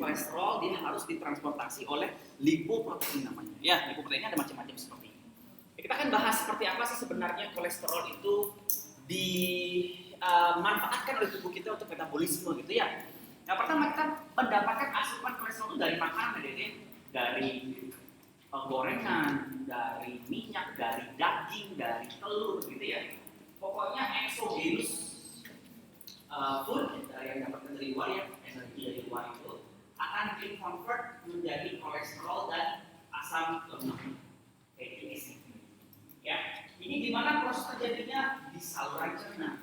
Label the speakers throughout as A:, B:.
A: kolesterol dia harus ditransportasi oleh lipoprotein namanya. Ya, lipoproteinnya ada macam-macam seperti ini. Kita akan bahas seperti apa sih sebenarnya kolesterol itu dimanfaatkan oleh tubuh kita untuk metabolisme gitu ya. Yang pertama kita mendapatkan asupan kolesterol itu dari makanan, dari gorengan, dari minyak, dari daging, dari telur gitu ya. Pokoknya exogenous food yang dapatkan dari luar ya, energi dari luar itu akan di-convert menjadi kolesterol dan asam lemak fatty acid. Ya, ini di mana proses terjadinya di saluran cerna.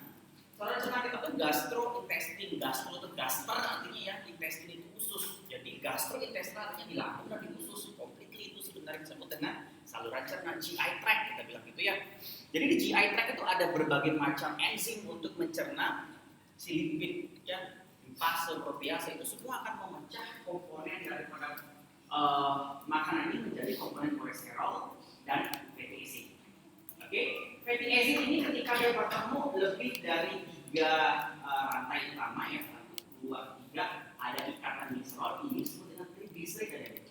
A: Saluran cerna kita tuh gastrointestin, gastro itu gaster artinya ya, intestin itu usus. Jadi gastrointestinal artinya di lambung dan di usus. Completely itu sebenarnya disebut dengan saluran cerna, GI tract kita bilang gitu ya. Jadi di GI tract itu ada berbagai macam enzim untuk mencerna si lipid ya, lipase, protease itu semua akan memecah komponen daripada makanan ini menjadi komponen kolesterol dan fatty acid. Oke, fatty acid ini ketika dia bertemu lebih dari 3 rantai utama ya, 1, 2, 3 ada ikatan glikserol, ini disebut dengan triglyceride.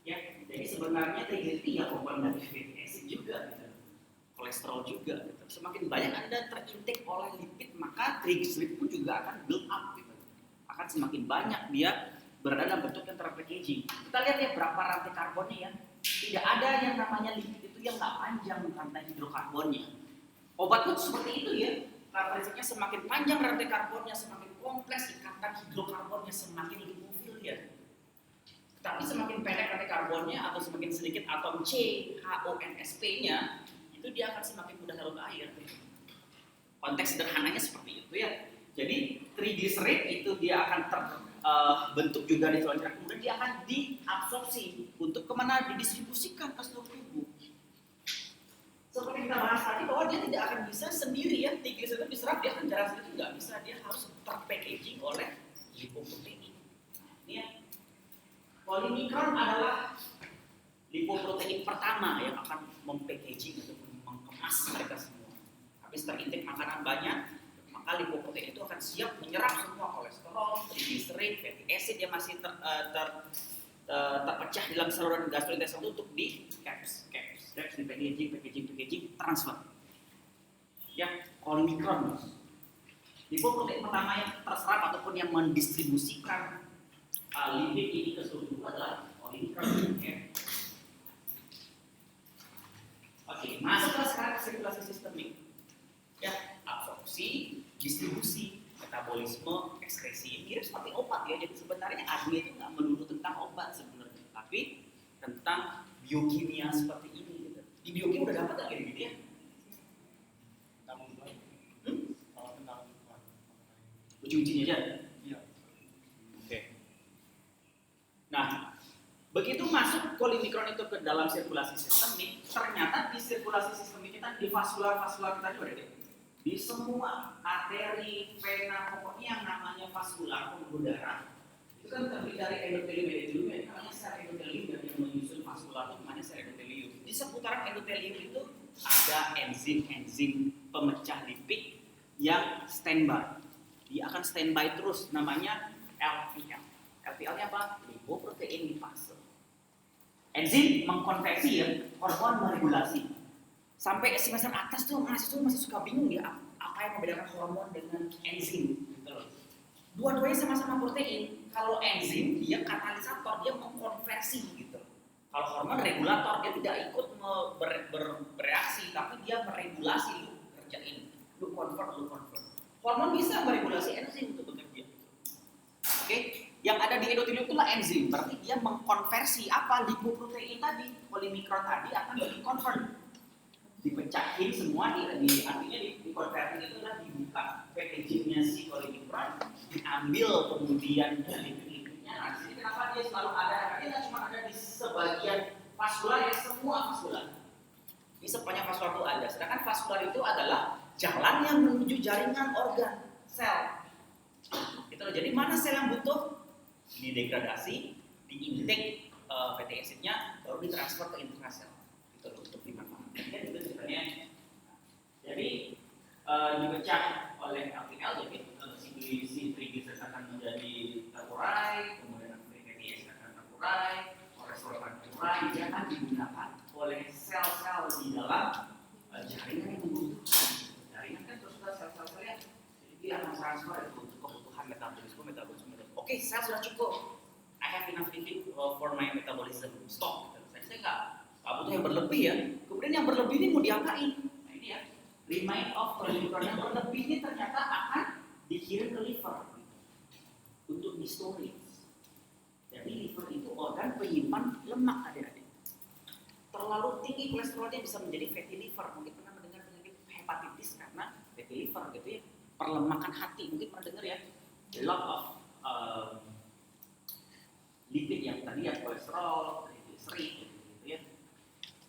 A: Ya, jadi sebenarnya triglyceride ya komponen dari fatty acid juga gitu. Kolesterol juga gitu. Semakin banyak Anda terintake oleh lipid, maka triglyceride pun juga akan build up gitu. Akan semakin banyak dia berada dalam bentuk yang terpackaging. Kita lihat ya berapa rantai karbonnya ya. Tidak ada yang namanya lipid itu yang nggak panjang rantai hidrokarbonnya. Obat pun seperti itu ya. Karakteristiknya semakin panjang rantai karbonnya, semakin kompleks ikatan hidrokarbonnya, semakin lipofil ya. Tapi semakin pendek rantai karbonnya atau semakin sedikit atom C, HONSP-nya, itu dia akan semakin mudah larut ke air. Konteks sederhananya seperti itu ya. Jadi triglyceride itu dia akan terbentuk juga di saluran cerna, kemudian dia akan diabsorpsi untuk kemana didistribusikan ke seluruh tubuh. Seperti kita bahas tadi bahwa dia tidak akan bisa sendiri ya, triglyceride itu diserap dia akan jalan sendiri, nggak bisa, dia harus terpackaging oleh lipoprotein. Ini ya. Polymikron adalah lipoprotein pertama yang akan mempackaging atau mengemas mereka semua. Habis terintake makanan banyak, maka lipoprotein itu akan siap menyerap semua kolesterol, triglyceride, fatty acid yang masih terpecah dalam saluran gastrointestinal untuk di caps di packaging transfer. Ya, polymikron. Lipoprotein pertama yang terserap ataupun yang mendistribusikan lipid ini ke seluruh tubuh adalah polymikron. Ya. Oke, masuklah sekarang ke sirkulasi sistemik. Ya, absorpsi, distribusi, metabolisme, ekskresi. Mirip seperti obat ya. Jadi sebenarnya ADME itu nggak melulu tentang obat sebenarnya, tapi tentang biokimia seperti ini. Gitu. Di biokimia udah dapat nggak gitu ya?
B: Kalau tentang
A: uji-ujinya aja.
B: Iya.
A: Oke. Nah, begitu masuk polymikron itu ke dalam sirkulasi sistemik, ternyata di sirkulasi sistemik kita, di vaskular kita juga ada di semua arteri, vena, pokoknya yang namanya vaskular pembuluh darah itu kan terdiri dari endotelium yang namanya sel endotelium dan yang menyusun vaskular itu namanya sel endotelium. Di seputaran endotelium itu ada enzim-enzim pemecah lipid yang standby. Dia akan standby terus, namanya LPL. LPL-nya apa? Lipoprotein lipase. Enzim mengkonversi ya, hormon meregulasi. Sampai semester atas tuh mahasiswa masih suka bingung ya apa yang membedakan hormon dengan enzim gitu loh. Dua-duanya sama-sama protein. Kalau enzim dia katalisator, dia mengkonversi gitu. Kalau hormon regulator, dia tidak ikut bereaksi, tapi dia meregulasi, lu kerjain, lu convert. Hormon bisa meregulasi enzim untuk bekerja. Oke? Yang ada di endotelium itulah enzim, berarti dia mengkonversi apa lipoprotein tadi, polymikron tadi akan di-convert, dipecahin semua, artinya dikonversi itu adalah dibuka packagingnya si polymikron, diambil kemudian lipid-lipidnya. Nah, di sini kenapa dia selalu ada? Karena dia cuma ada di sebagian vaskular ya, semua vaskular. Di sepanjang vaskular itu ada. Sedangkan vaskular itu adalah jalan yang menuju jaringan organ, sel. Gitu. Jadi mana sel yang butuh? Didegradasi, diintake fatty acid-nya, baru ditransfer ke intrasel gitu loh, untuk dimanfaatkan. Itu ceritanya. Jadi dipecah oleh LPL, jadi si triglyceride akan menjadi terurai, kemudian free fatty acid akan terurai, kolesterol akan terurai, dia akan digunakan oleh sel-sel di dalam jaringan yang membutuhkan. Jaringan kan terus sel-sel ya, jadi dia akan transfer itu untuk kebutuhan metabolisme. Oke, sel sudah cukup. I have enough lipid for my metabolism. Stop. Saya nggak butuh yang berlebih ya. Kemudian yang berlebih ini mau diapain? Nah ini ya, remind of cholesterol yang berlebih ini ternyata akan dikirim ke liver untuk di storage. Jadi liver itu organ penyimpan lemak adik-adik. Terlalu tinggi kolesterolnya bisa menjadi fatty liver. Mungkin pernah mendengar penyakit hepatitis karena fatty liver gitu ya. Perlemakan hati mungkin pernah dengar ya. A lot of lipid yang tadi ya kolesterol, triglycerid gitu ya.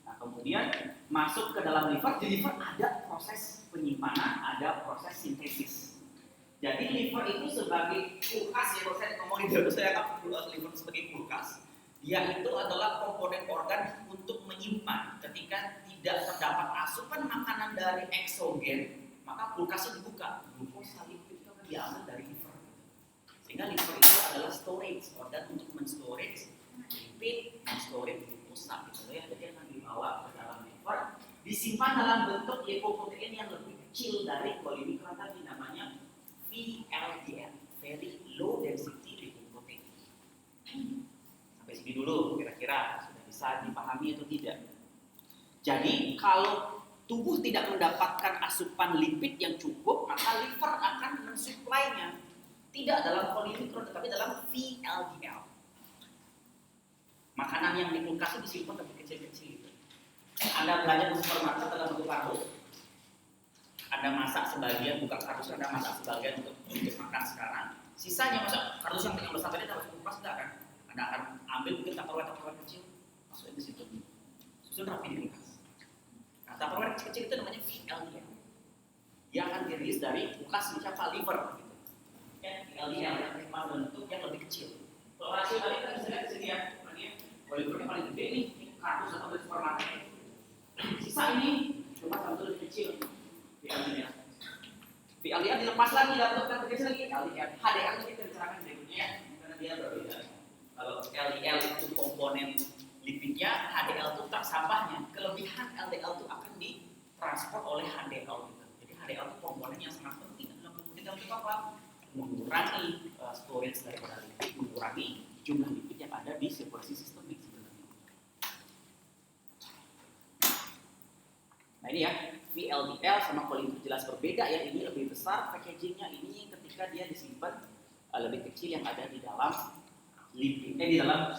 A: Nah kemudian masuk ke dalam liver, di liver ada proses penyimpanan, ada proses sintesis. Jadi liver itu sebagai kulkas ya, kalau saya ngomongin dulu saya akan liver sebagai kulkas. Dia itu adalah komponen organ untuk menyimpan ketika tidak terdapat asupan makanan dari eksogen, maka kulkasnya dibuka. Glukosa lipid itu akan diambil dari liver. Sehingga liver itu adalah storage organ untuk men-storage lipid, men-storage glukosa gitu ya. Jadi akan dibawa ke dalam liver, disimpan dalam bentuk lipoprotein yang lebih kecil dari polimikron tadi, namanya VLDL, very low density lipoprotein. Sampai sini dulu kira-kira sudah bisa dipahami atau tidak? Jadi kalau tubuh tidak mendapatkan asupan lipid yang cukup, maka liver akan mensuplainya. Tidak dalam polimikron, tetapi dalam VLDL. Makanan yang di kulkas itu disimpan tapi kecil-kecil. Anda belanja di supermarket dalam bentuk kardus. Anda masak sebagian, buka kardus, Anda masak sebagian untuk makan sekarang. Sisanya masak kardus yang besar tadi dalam kulkas enggak kan? Anda akan ambil mungkin tupperware kecil, masukin di situ, susun rapi di kulkas. Nah, tupperware kecil itu namanya VLDL. Dia akan dirilis dari kulkas siapa liver. LDL yang memang bentuk yang lebih kecil. Kalau rasio tadi kita bisa lihat di sini ya, polimikronnya paling gede nih, kardus atau dari supermarket. Sisa ini cuma satu lebih kecil. VLDL dilepas lagi dalam bentuk yang kecil lagi. LDL, HDL itu kita bicarakan berikutnya karena dia berbeda. Kalau LDL itu komponen lipidnya, HDL itu tak sampahnya. Kelebihan LDL itu akan ditransfer oleh HDL gitu. Jadi HDL itu komponen yang sangat penting dalam tubuh kita untuk apa? Mengurangi storage daripada lipid, mengurangi jumlah lipid yang ada di sirkulasi sistemik sebenarnya. Nah ini ya, VLDL sama polimikron jelas berbeda ya. Ini lebih besar packagingnya, ini ketika dia disimpan lebih kecil yang ada di dalam lipid, di dalam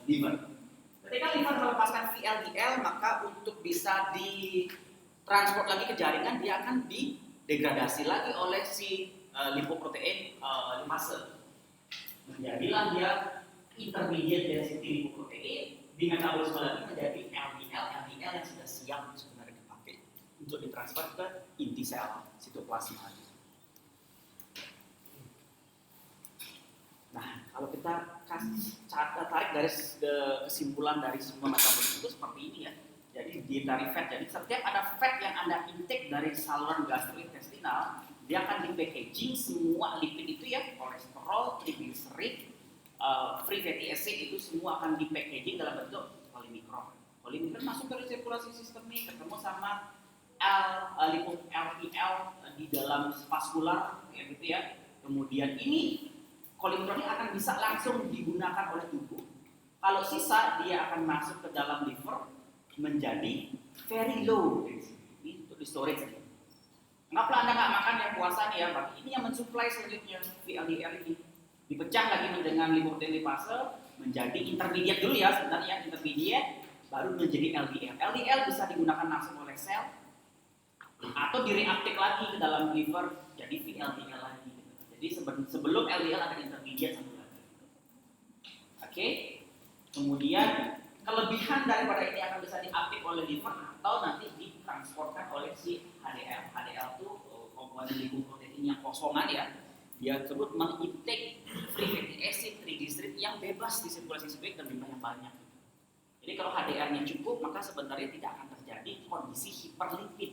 A: liver. Ketika liver melepaskan VLDL, maka untuk bisa ditransport lagi ke jaringan, dia akan didegradasi lagi oleh si lipoprotein lipase. Menjadilah dia intermediate density lipoprotein, di metabolisme lagi menjadi LDL yang sudah siap sebenarnya dipakai untuk ditransfer ke inti sel sitoplasma. Nah, kalau kita tarik garis kesimpulan dari semua metabolisme itu seperti ini ya. Jadi dietary fat. Jadi setiap ada fat yang Anda intake dari saluran gastrointestinal, dia akan di packaging semua lipid itu ya, kolesterol, triglycerid, free fatty acid itu semua akan di packaging dalam bentuk polimikron. Polimikron masuk dari sirkulasi sistemik, ketemu sama LDL di dalam vaskular ya gitu ya. Kemudian ini polimikronnya akan bisa langsung digunakan oleh tubuh. Kalau sisa dia akan masuk ke dalam liver menjadi very low ini untuk di storage. Kenapa Anda nggak makan yang puasa nih ya, Pak? Ini yang mensuplai selanjutnya VLDL ini. Dipecah lagi dengan lipoprotein lipase menjadi intermediate dulu ya, sebenarnya intermediate baru menjadi LDL. LDL bisa digunakan langsung oleh sel atau direaktif lagi ke dalam liver jadi VLDL lagi. Jadi sebelum LDL ada intermediate satu lagi. Oke. Kemudian kelebihan daripada ini akan bisa diaktif oleh liver atau nanti ditransportkan oleh si HDL. HDL itu komponen lipoprotein yang kosongan ya. Dia tersebut mengintake free fatty acid, triglycerid yang bebas di sirkulasi sistemik dan jumlah yang banyak. Jadi kalau HDL-nya cukup, maka sebenarnya tidak akan terjadi kondisi hiperlipid.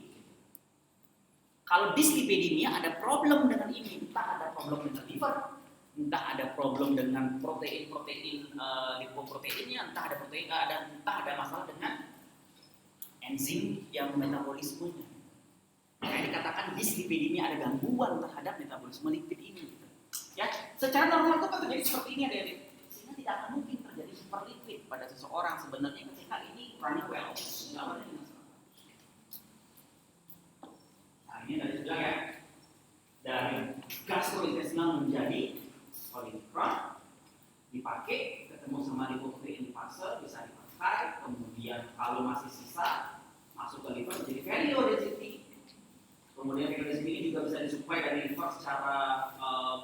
A: Kalau dislipidemia ada problem dengan ini, entah ada problem dengan liver entah ada problem dengan protein lipoproteinnya, entah ada masalah dengan enzim yang metabolismenya. Makanya dikatakan dislipidemia, ada gangguan terhadap metabolisme lipid ini. Gitu. Ya, secara normal itu kan terjadi seperti ini ada sehingga tidak akan mungkin terjadi hiperlipid pada seseorang sebenarnya ketika ini running well. Nah, ini dari sudah ya. Dari gastrointestinal menjadi polikron dipakai ketemu sama lipoprotein fase bisa dipakai, kemudian kalau masih sisa masuk ke liver menjadi very low density. Kemudian very low density ini juga bisa disuplai dari liver secara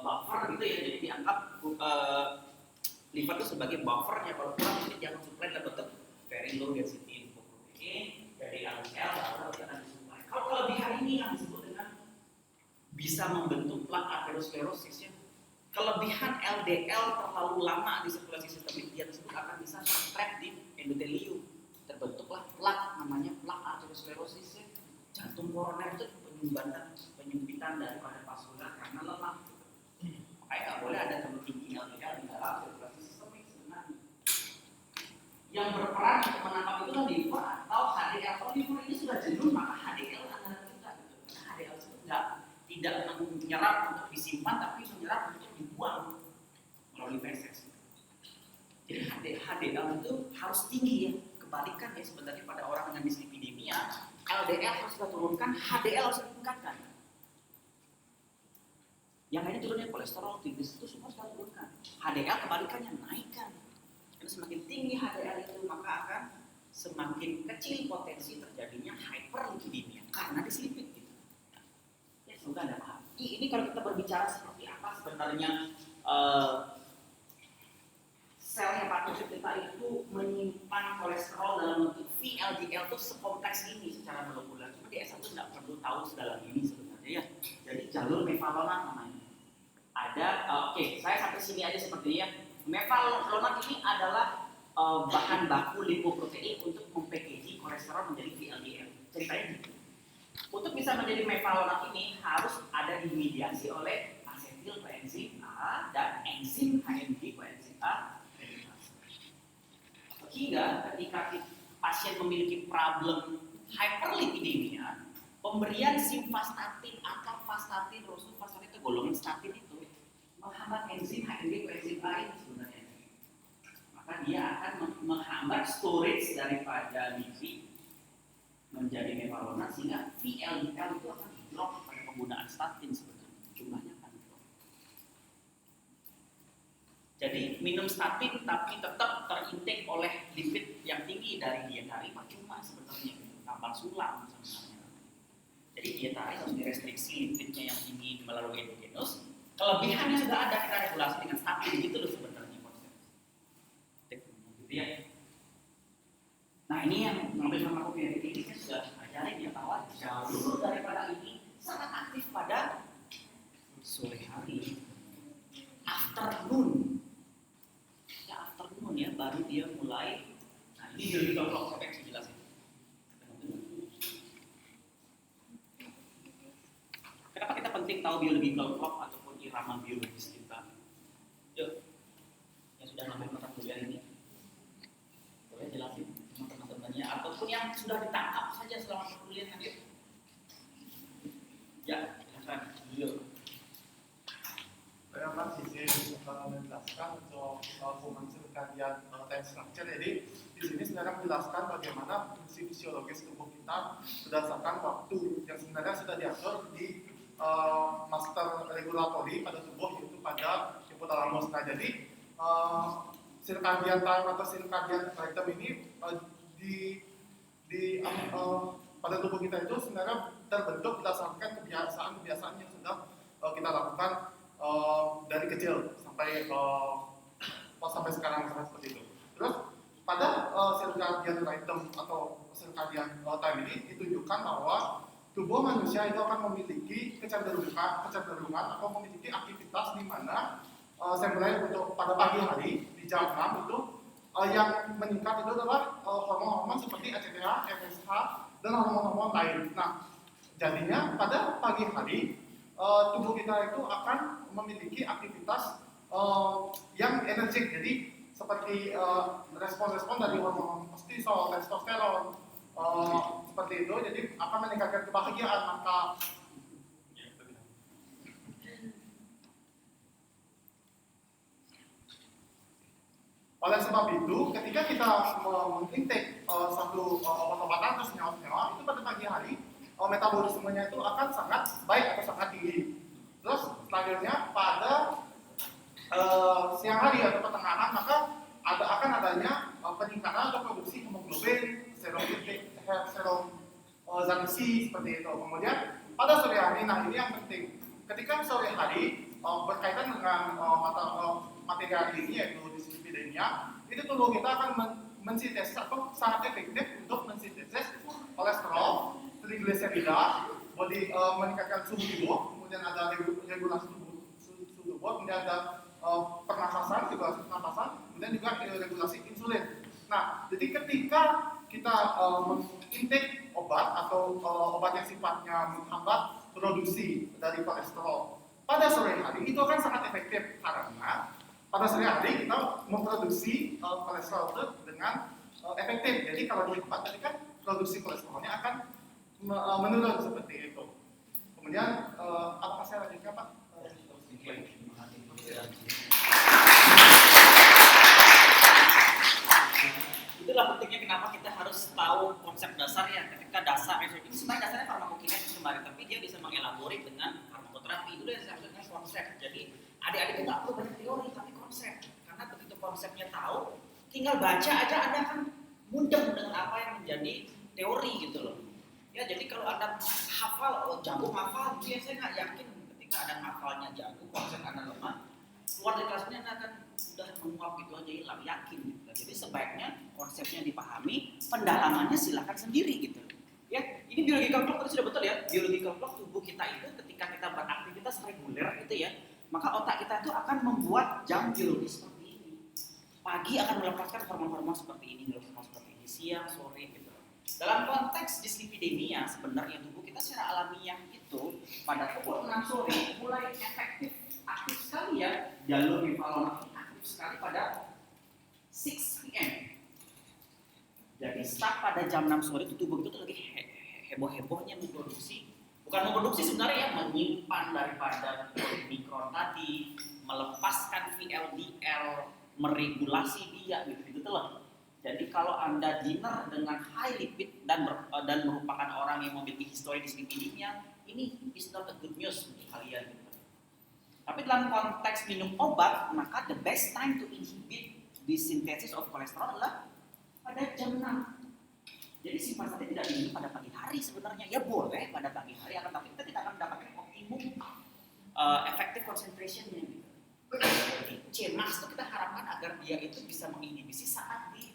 A: buffer gitu ya, jadi dianggap liver itu sebagai buffernya. Kalau kurang mungkin jangan suplai dalam bentuk very low density lipoprotein dari LDL baru akan disuplai. Kalau kelebihan ini yang disebut dengan bisa membentuk plak aterosklerosis ya. Kelebihan LDL terlalu lama di sirkulasi sistemik dia tersebut akan bisa trap di endotelium. Terbentuklah plak, namanya plak aterosklerosis ya. Jantung koroner itu penyumpitan daripada vaskular karena lemah. Makanya nggak boleh ada terlalu tinggi LDL di dalam sirkulasi sistemik sebenarnya. Yang berperan untuk menangkap itu kan liver atau HDL. Kalau liver ini sudah jenuh maka HDL akan kita gitu. Karena HDL itu tidak menyerap untuk disimpan tapi menyerap untuk dibuang melalui feses. Jadi HDL itu harus tinggi ya. Kebalikan ya sebenarnya pada orang dengan dislipidemia, LDL harus kita turunkan, HDL harus ditingkatkan. Yang lainnya turunnya kolesterol, triglycerid itu semua harus kita turunkan. HDL kebalikannya naikkan. Karena semakin tinggi HDL itu maka akan semakin kecil potensi terjadinya hyperlipidemia karena dislipid gitu. Ya semoga Anda paham. Ini kalau kita berbicara seperti apa sebenarnya sel hepatosit kita itu menyimpan kolesterol dalam bentuk VLDL itu sekompleks ini secara molekuler. Cuma di S1 tidak perlu tahu sedalam ini sebenarnya ya. Jadi jalur mevalonat namanya. Ada, saya sampai sini aja sepertinya. Mevalonat ini adalah bahan baku lipoprotein untuk mempackaging kolesterol menjadi VLDL. Ceritanya gitu. Untuk bisa menjadi mevalonat ini harus ada dimediasi oleh asetil koenzim A dan enzim HMG koenzim A. Hingga ketika pasien memiliki problem hyperlipidemia, pemberian simvastatin atau vastatin, rosuvastatin itu golongan statin itu menghambat enzim HMG koenzim A ini sebenarnya. Maka dia akan menghambat storage daripada lipid menjadi mevalonat sehingga VLDL itu akan drop pada penggunaan statin sebenarnya jumlahnya akan drop. Jadi minum statin tapi tetap terintake oleh lipid yang tinggi dari dietari percuma sebenarnya tambah sulam sebenarnya. Jadi dietari harus direstriksi lipidnya yang tinggi melalui endogenus. Kelebihannya sudah ada kita regulasi dengan statin gitu loh sebenarnya konsep. Gitu ya. Nah ini yang mengambil farmakokinetik ini saya sudah ajarin ya bahwa jalur daripada ini sangat aktif pada sore hari, afternoon. Ya afternoon ya baru dia mulai. Nah ini biological clock saya kasih jelasin. Kenapa kita penting tahu biological clock ataupun irama biologis kita? Yuk, yang sudah ngambil mata kuliah ini, boleh jelasin teman-temannya ataupun yang sudah ditangkap saja selama perkuliahan yuk. Ya, silakan. Yuk.
C: Saya akan menjelaskan untuk human circadian time structure. Jadi di sini sebenarnya menjelaskan bagaimana fungsi fisiologis tubuh kita berdasarkan waktu yang sebenarnya sudah diatur di master regulatory pada tubuh yaitu pada hipotalamus. Nah jadi circadian time atau circadian rhythm ini pada tubuh kita itu sebenarnya terbentuk berdasarkan kebiasaan yang sudah kita lakukan dari kecil sampai sekarang seperti itu. Terus pada circadian rhythm atau circadian time ini ditunjukkan bahwa tubuh manusia itu akan memiliki kecenderungan atau memiliki aktivitas di mana saya mulai untuk pada pagi hari di jam 6 itu yang meningkat itu adalah hormon-hormon seperti ACTH, FSH, dan hormon-hormon lain. Nah, jadinya pada pagi hari tubuh kita itu akan memiliki aktivitas yang energik. Jadi seperti respon-respon dari hormon kortisol, testosteron, seperti itu. Jadi akan meningkatkan kebahagiaan. Maka oleh sebab itu, ketika kita mengintake satu obat-obatan atau senyawa-senyawa, itu pada pagi hari metabolismenya itu akan sangat baik atau sangat tinggi. Terus selanjutnya pada siang hari atau pertengahan, maka akan adanya peningkatan atau produksi hemoglobin, serum zat besi seperti itu. Kemudian pada sore hari, nah ini yang penting. Ketika sore hari berkaitan dengan materi hari ini yaitu dislipidemia, itu tubuh kita akan mensintesis atau sangat efektif untuk mensintesis kolesterol, trigliserida, meningkatkan suhu tubuh, kemudian ada regulasi suhu tubuh, kemudian ada pernafasan, regulasi pernafasan, kemudian juga regulasi insulin. Nah, jadi ketika kita intake obat atau obat yang sifatnya menghambat produksi dari kolesterol pada sore hari, itu akan sangat efektif karena pada sore hari kita memproduksi kolesterol itu dengan efektif. Jadi kalau dihambat, tadi kan produksi kolesterolnya akan menurun seperti itu. Kemudian apa saya lanjutkan Pak?
A: Itulah pentingnya kenapa kita harus tahu konsep dasar ya. Ketika dasar ini sebenarnya dasarnya farmakokinesis kemarin, tapi dia bisa mengelaborate dengan farmakoterapi. Itu yang sebenarnya konsep. Jadi adik-adik itu nggak perlu banyak teori tapi konsep. Karena begitu konsepnya tahu, tinggal baca aja Anda akan mudah dengan apa yang menjadi teori gitu loh. Ya jadi kalau Anda hafal, jago hafal, ya saya nggak yakin ketika Anda hafalnya jago, konsep Anda lemah, keluar dari kelas ini Anda akan sudah menguap gitu aja hilang, yakin gitu. Jadi sebaiknya konsepnya dipahami, pendalamannya silakan sendiri gitu. Ya, ini biological clock tadi sudah betul ya. Biological clock tubuh kita itu ketika kita beraktivitas reguler gitu ya, maka otak kita itu akan membuat jam biologis seperti ini. Pagi akan melepaskan hormon-hormon seperti ini, hormon seperti ini, siang, sore gitu. Dalam konteks dislipidemia sebenarnya tubuh kita secara alamiah itu pada pukul 6 sore mulai efektif aktif sekali ya, jalur hipothalamus aktif sekali pada 6 PM. Jadi start pada jam 6 sore itu tubuh itu lagi heboh-hebohnya memproduksi, bukan memproduksi sebenarnya ya, menyimpan daripada mikron tadi, melepaskan VLDL, meregulasi dia gitu loh. Jadi kalau Anda dinner dengan high lipid dan merupakan orang yang memiliki histori dislipidemia, ini is not a good news untuk kalian gitu. Tapi dalam konteks minum obat, maka the best time to inhibit the synthesis of cholesterol adalah pada jam 6. Jadi simpatisannya tidak diminum pada pagi hari sebenarnya. Ya boleh pada pagi hari, akan tapi kita tidak akan mendapatkan optimum effective concentration-nya gitu. Jadi CMAX itu kita harapkan agar dia itu bisa menginhibisi saat di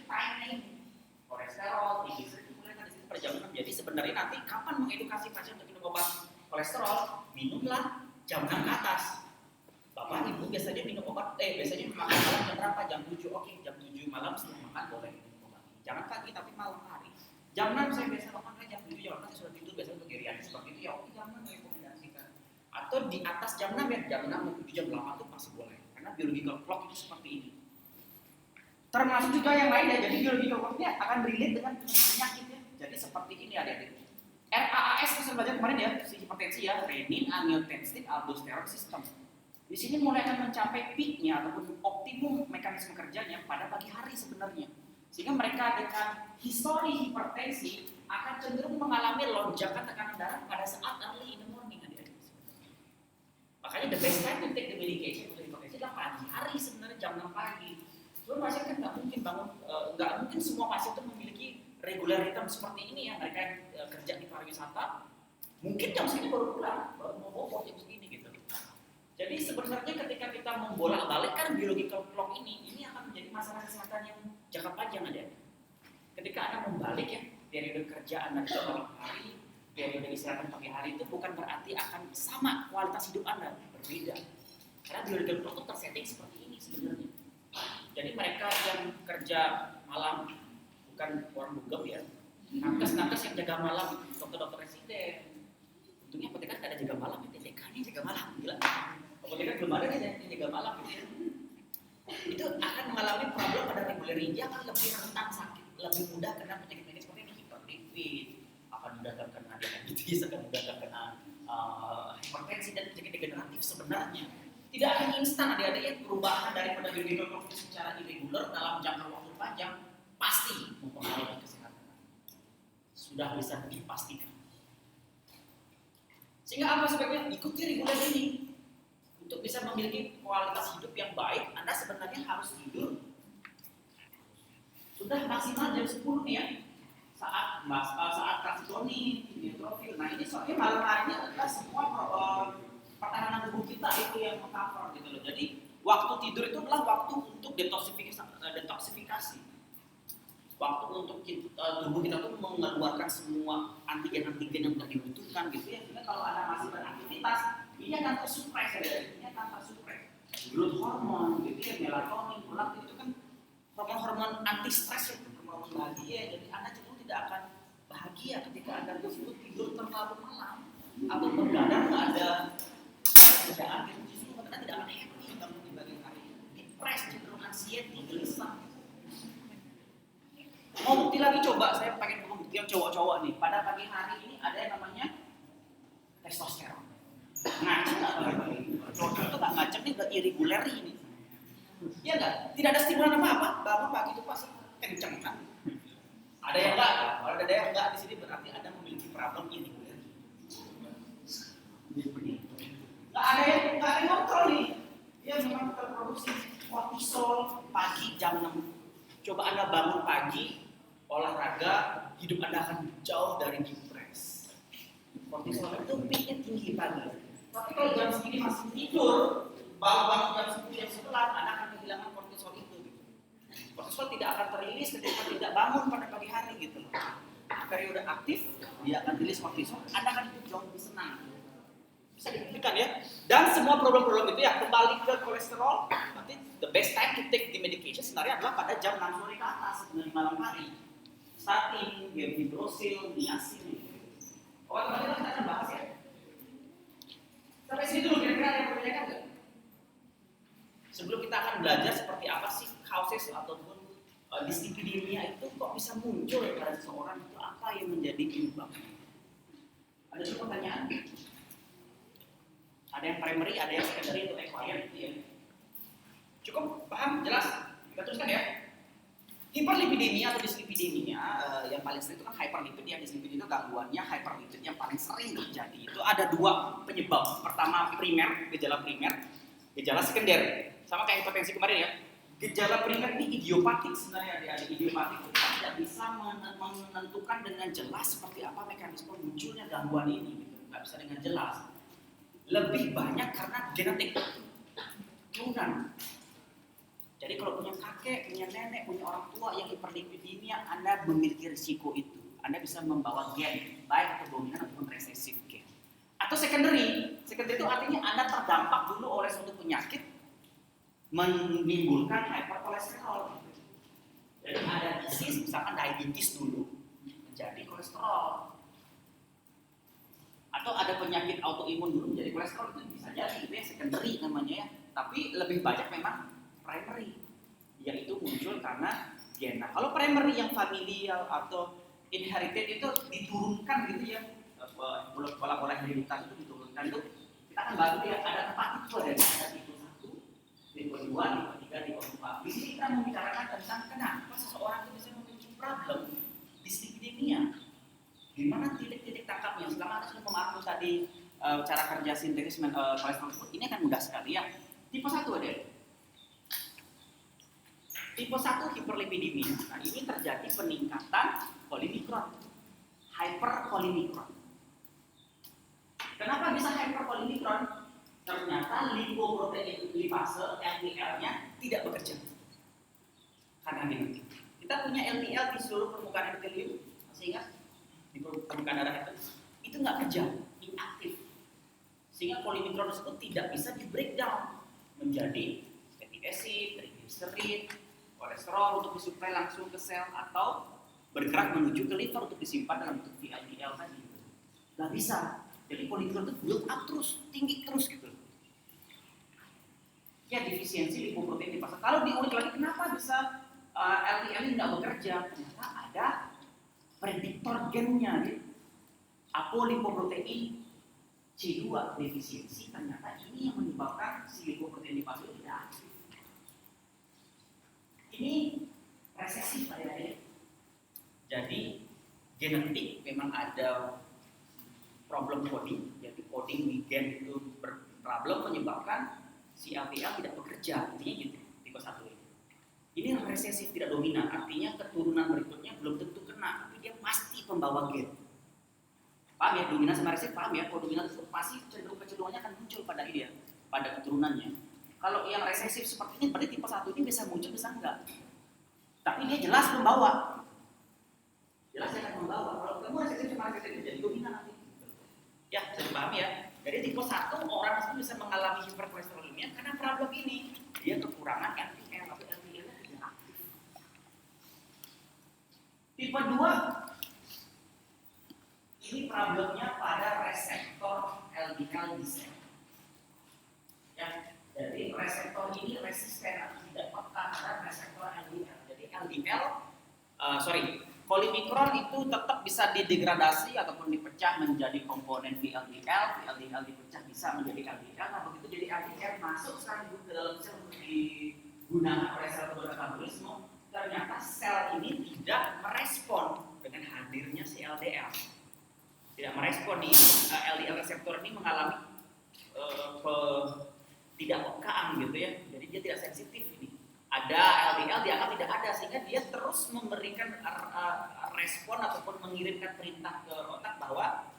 A: timing kolesterol, triglycerida mulai dari per jam 6. Jadi sebenarnya nanti kapan mengedukasi pasien untuk minum obat kolesterol, minumlah jam 6 ke atas. Bapak Ibu biasanya minum obat, biasanya makan malam jam berapa? Jam 7, oke, jam 7 malam setelah makan boleh minum obat. Jangan pagi tapi malam hari. Jam 6 saya biasa makan, jam 7 jam 8 saya sudah tidur, biasanya untuk gerianis seperti itu ya, oke jam 6 rekomendasikan. Atau di atas jam 6 ya, jam 6, jam 7, jam 8 itu masih boleh. Karena biological clock itu seperti ini. Termasuk juga yang lain ya, jadi biological clock-nya akan relate dengan penyakitnya. Jadi seperti ini adik-adik. RAAS kita belajar kemarin ya, si hipertensi ya, renin, angiotensin, aldosterone system. Di sini mulai akan mencapai peak-nya ataupun optimum mekanisme kerjanya pada pagi hari sebenarnya. Sehingga mereka dengan histori hipertensi akan cenderung mengalami lonjakan tekanan darah pada saat early in the morning. Makanya the best time to take the medication untuk hipertensi adalah pagi hari sebenarnya, jam 6 pagi. Cuma pasien kan nggak mungkin semua pasien itu memiliki regular rhythm seperti ini ya. Mereka kerja di pariwisata, mungkin jam segini baru pulang, baru mau bobo jam segini gitu. Jadi sebenarnya ketika kita membolak-balikkan biological clock ini akan menjadi masalah kesehatan yang jangka panjang aja. Ketika Anda membalik ya, periode kerja Anda di malam hari, periode istirahat pagi hari itu bukan berarti akan sama kualitas hidup Anda, berbeda. Karena biological clock itu tersetting seperti ini sebenarnya. Jadi mereka yang kerja malam bukan orang bugem ya, nakes yang jaga malam, dokter-dokter residen. Untungnya ketika ada jaga malam, TTK-nya jaga malam, gila. Ketika belum ada yang jaga malam gitu ya. Itu akan mengalami problem pada reguler, dia akan lebih rentan sakit, lebih mudah kena penyakit-penyakit seperti hiperlipid, akan mudah terkena diabetes, akan mudah terkena hipertensi dan penyakit degeneratif sebenarnya. Tidak akan instan adik-adik ya, perubahan daripada biometrik secara irregular dalam jangka waktu panjang pasti mempengaruhi kesehatan. Sudah bisa dipastikan. Sehingga apa sebaiknya? Ikuti reguler ini. Untuk bisa memiliki kualitas hidup yang baik, Anda sebenarnya harus tidur sudah maksimal jam 10 nih ya. Saat transitonin, neutrofil. Nah ini soalnya malam harinya adalah semua pertahanan tubuh kita itu yang meng-cover gitu loh. Jadi waktu tidur itu adalah waktu untuk detoksifikasi. Waktu untuk tubuh kita tuh mengeluarkan semua antigen-antigen yang tidak dibutuhkan gitu ya. Sehingga kalau Anda masih beraktivitas, ini akan tersupres ya. Ini akan tersupres. Growth hormon gitu ya, melatonin, prolaktin itu kan hormon-hormon anti stres ya, hormon bahagia. Jadi Anda cenderung tidak akan bahagia ketika Anda tersebut tidur terlalu malam atau begadang nggak ada kerjaan gitu. Justru Anda tidak akan happy bangun di pagi hari. Depres, cenderung anxiety, gelisah. Mau bukti lagi coba, saya pengen membuktikan cowok-cowok nih. Pada pagi hari ini ada yang namanya testosteron. Ngaceng nggak pagi-pagi? Cowok itu nggak ngaceng nih, udah irregular ini. Iya nggak? Tidak ada stimulan apa-apa. Bangun pagi itu pasti kenceng kan? Ada yang enggak? Kalau ada yang enggak di sini berarti Anda memiliki problem irregular. Nggak ada yang kontrol nih. Dia memang terproduksi kortisol pagi jam 6. Coba Anda bangun pagi, olahraga, hidup Anda akan jauh dari depres. Kortisol itu peaknya tinggi pagi. Tapi kalau jam segini masih tidur, bangun jam 10 jam 11, Anda akan kehilangan kortisol itu. Kortisol tidak akan terilis ketika tidak bangun pada pagi hari gitu. Periode aktif, dia akan rilis kortisol, Anda akan hidup jauh lebih senang. Bisa dibuktikan ya. Dan semua problem-problem itu ya kembali ke kolesterol. Nanti the best time to take the medication sebenarnya adalah pada jam 6 sore ke atas, dari malam hari. Statin, gemcitabine, niacin. Obat-obatnya kita akan bahas ya. Sampai sini dulu kira-kira ada yang bertanyakan nggak? Sebelum kita akan belajar seperti apa sih causes ataupun dyslipidemia itu kok bisa muncul pada seseorang, itu apa yang menjadi penyebabnya? Ada juga pertanyaan? Ada yang primary, ada yang secondary atau acquired gitu ya. Cukup paham, jelas? Kita teruskan ya. Hiperlipidemia atau dyslipidemia yang paling sering itu kan hyperlipid ya. Dyslipid itu gangguannya hyperlipid yang paling sering terjadi. Itu ada dua penyebab. Pertama primer, gejala primer, gejala sekunder. Sama kayak hipertensi kemarin ya. Gejala primer ini idiopatik sebenarnya ada idiopatik itu tidak bisa menentukan dengan jelas seperti apa mekanisme munculnya gangguan ini gitu. Nggak bisa dengan jelas. Lebih banyak karena genetik turunan. Jadi kalau punya kakek, punya nenek, punya orang tua yang hiperlipidemia, Anda memiliki risiko itu. Anda bisa membawa gen, baik atau dominan ataupun resesif gen. Atau secondary itu artinya Anda terdampak dulu oleh suatu penyakit menimbulkan hyperkolesterol. Jadi ada disease, misalkan diabetes dulu, menjadi kolesterol. Atau ada penyakit autoimun dulu menjadi kolesterol, itu bisa jadi, itu yang secondary namanya ya. Tapi lebih banyak memang primary, yaitu muncul karena gen. Nah, kalau primary yang familial atau inherited itu diturunkan gitu ya, pola-pola hereditas itu diturunkan itu kita akan bahas ya, ada 4 tipe dari ada tipe 1, tipe 2, tipe 3, tipe 4. Di sini kita membicarakan tentang kenapa seseorang itu bisa memiliki problem dyslipidemia. Di mana titik-titik tangkapnya? Selama Anda sudah memahami tadi cara kerja sintesis kolesterol tersebut, ini akan mudah sekali ya. Tipe 1 ada. Tipe 1 hiperlipidemia. Nah, ini terjadi peningkatan polimikron, hyperpolimikron. Kenapa bisa hyperpolimikron? Ternyata lipoprotein lipase LDL-nya tidak bekerja. Karena genetik. Kita punya LDL di seluruh permukaan epitelium, masih ingat? Di permukaan darah itu nggak kerja, inaktif. Sehingga polimikron tersebut tidak bisa di breakdown menjadi fatty acid, triglycerid, kolesterol untuk disuplai langsung ke sel atau bergerak menuju ke liver untuk disimpan dalam bentuk VLDL tadi. Nggak bisa. Jadi polimikron itu build up terus, tinggi terus gitu. ya defisiensi lipoprotein di pasar. Kalau diulik lagi kenapa bisa LDL ini tidak bekerja? Ternyata ada prediktor gennya, gitu. Apolipoprotein C2 defisiensi, ternyata ini yang menyebabkan si lipoprotein di pasar tidak aktif. Ini resesif adik-adik. Jadi genetik memang ada problem coding, jadi coding di gen itu berproblem menyebabkan si LDL tidak bekerja, intinya gitu, tipe 1 ini. Ini resesif tidak dominan, artinya keturunan berikutnya belum tentu kena, tapi dia pasti pembawa gen. Paham ya, dominan sama resesif, paham ya, kalau dominan itu pasti kecenderungannya akan muncul pada dia, pada keturunannya. Kalau yang resesif seperti ini, berarti tipe 1 ini bisa muncul, bisa enggak. Tapi dia jelas pembawa. Jelas dia akan membawa. Kalau kamu resesif cuma resesif jadi dominan nanti. Ya, bisa dipahami ya. Jadi tipe 1 orang itu bisa mengalami hiperkolesterolemia karena problem ini. Dia kekurangan LDL atau LDL-nya tidak aktif. Tipe 2 ini problemnya pada reseptor LDL di sel. Ya, jadi reseptor ini resisten atau tidak peka terhadap reseptor LDL. Jadi LDL, polimikron itu tetap bisa didegradasi ataupun dipecah menjadi komponen VLDL. VLDL dipecah bisa menjadi LDL. Nah begitu jadi LDL masuk sekaligus ke dalam sel untuk digunakan oleh sel metabolisme, ternyata sel ini tidak merespon dengan hadirnya si LDL. Tidak merespon nih, LDL reseptor ini mengalami tidak pekaan gitu ya. Jadi dia tidak sensitif ini. Ada LDL dianggap tidak ada sehingga dia terus memberikan respon ataupun mengirimkan perintah ke otak bahwa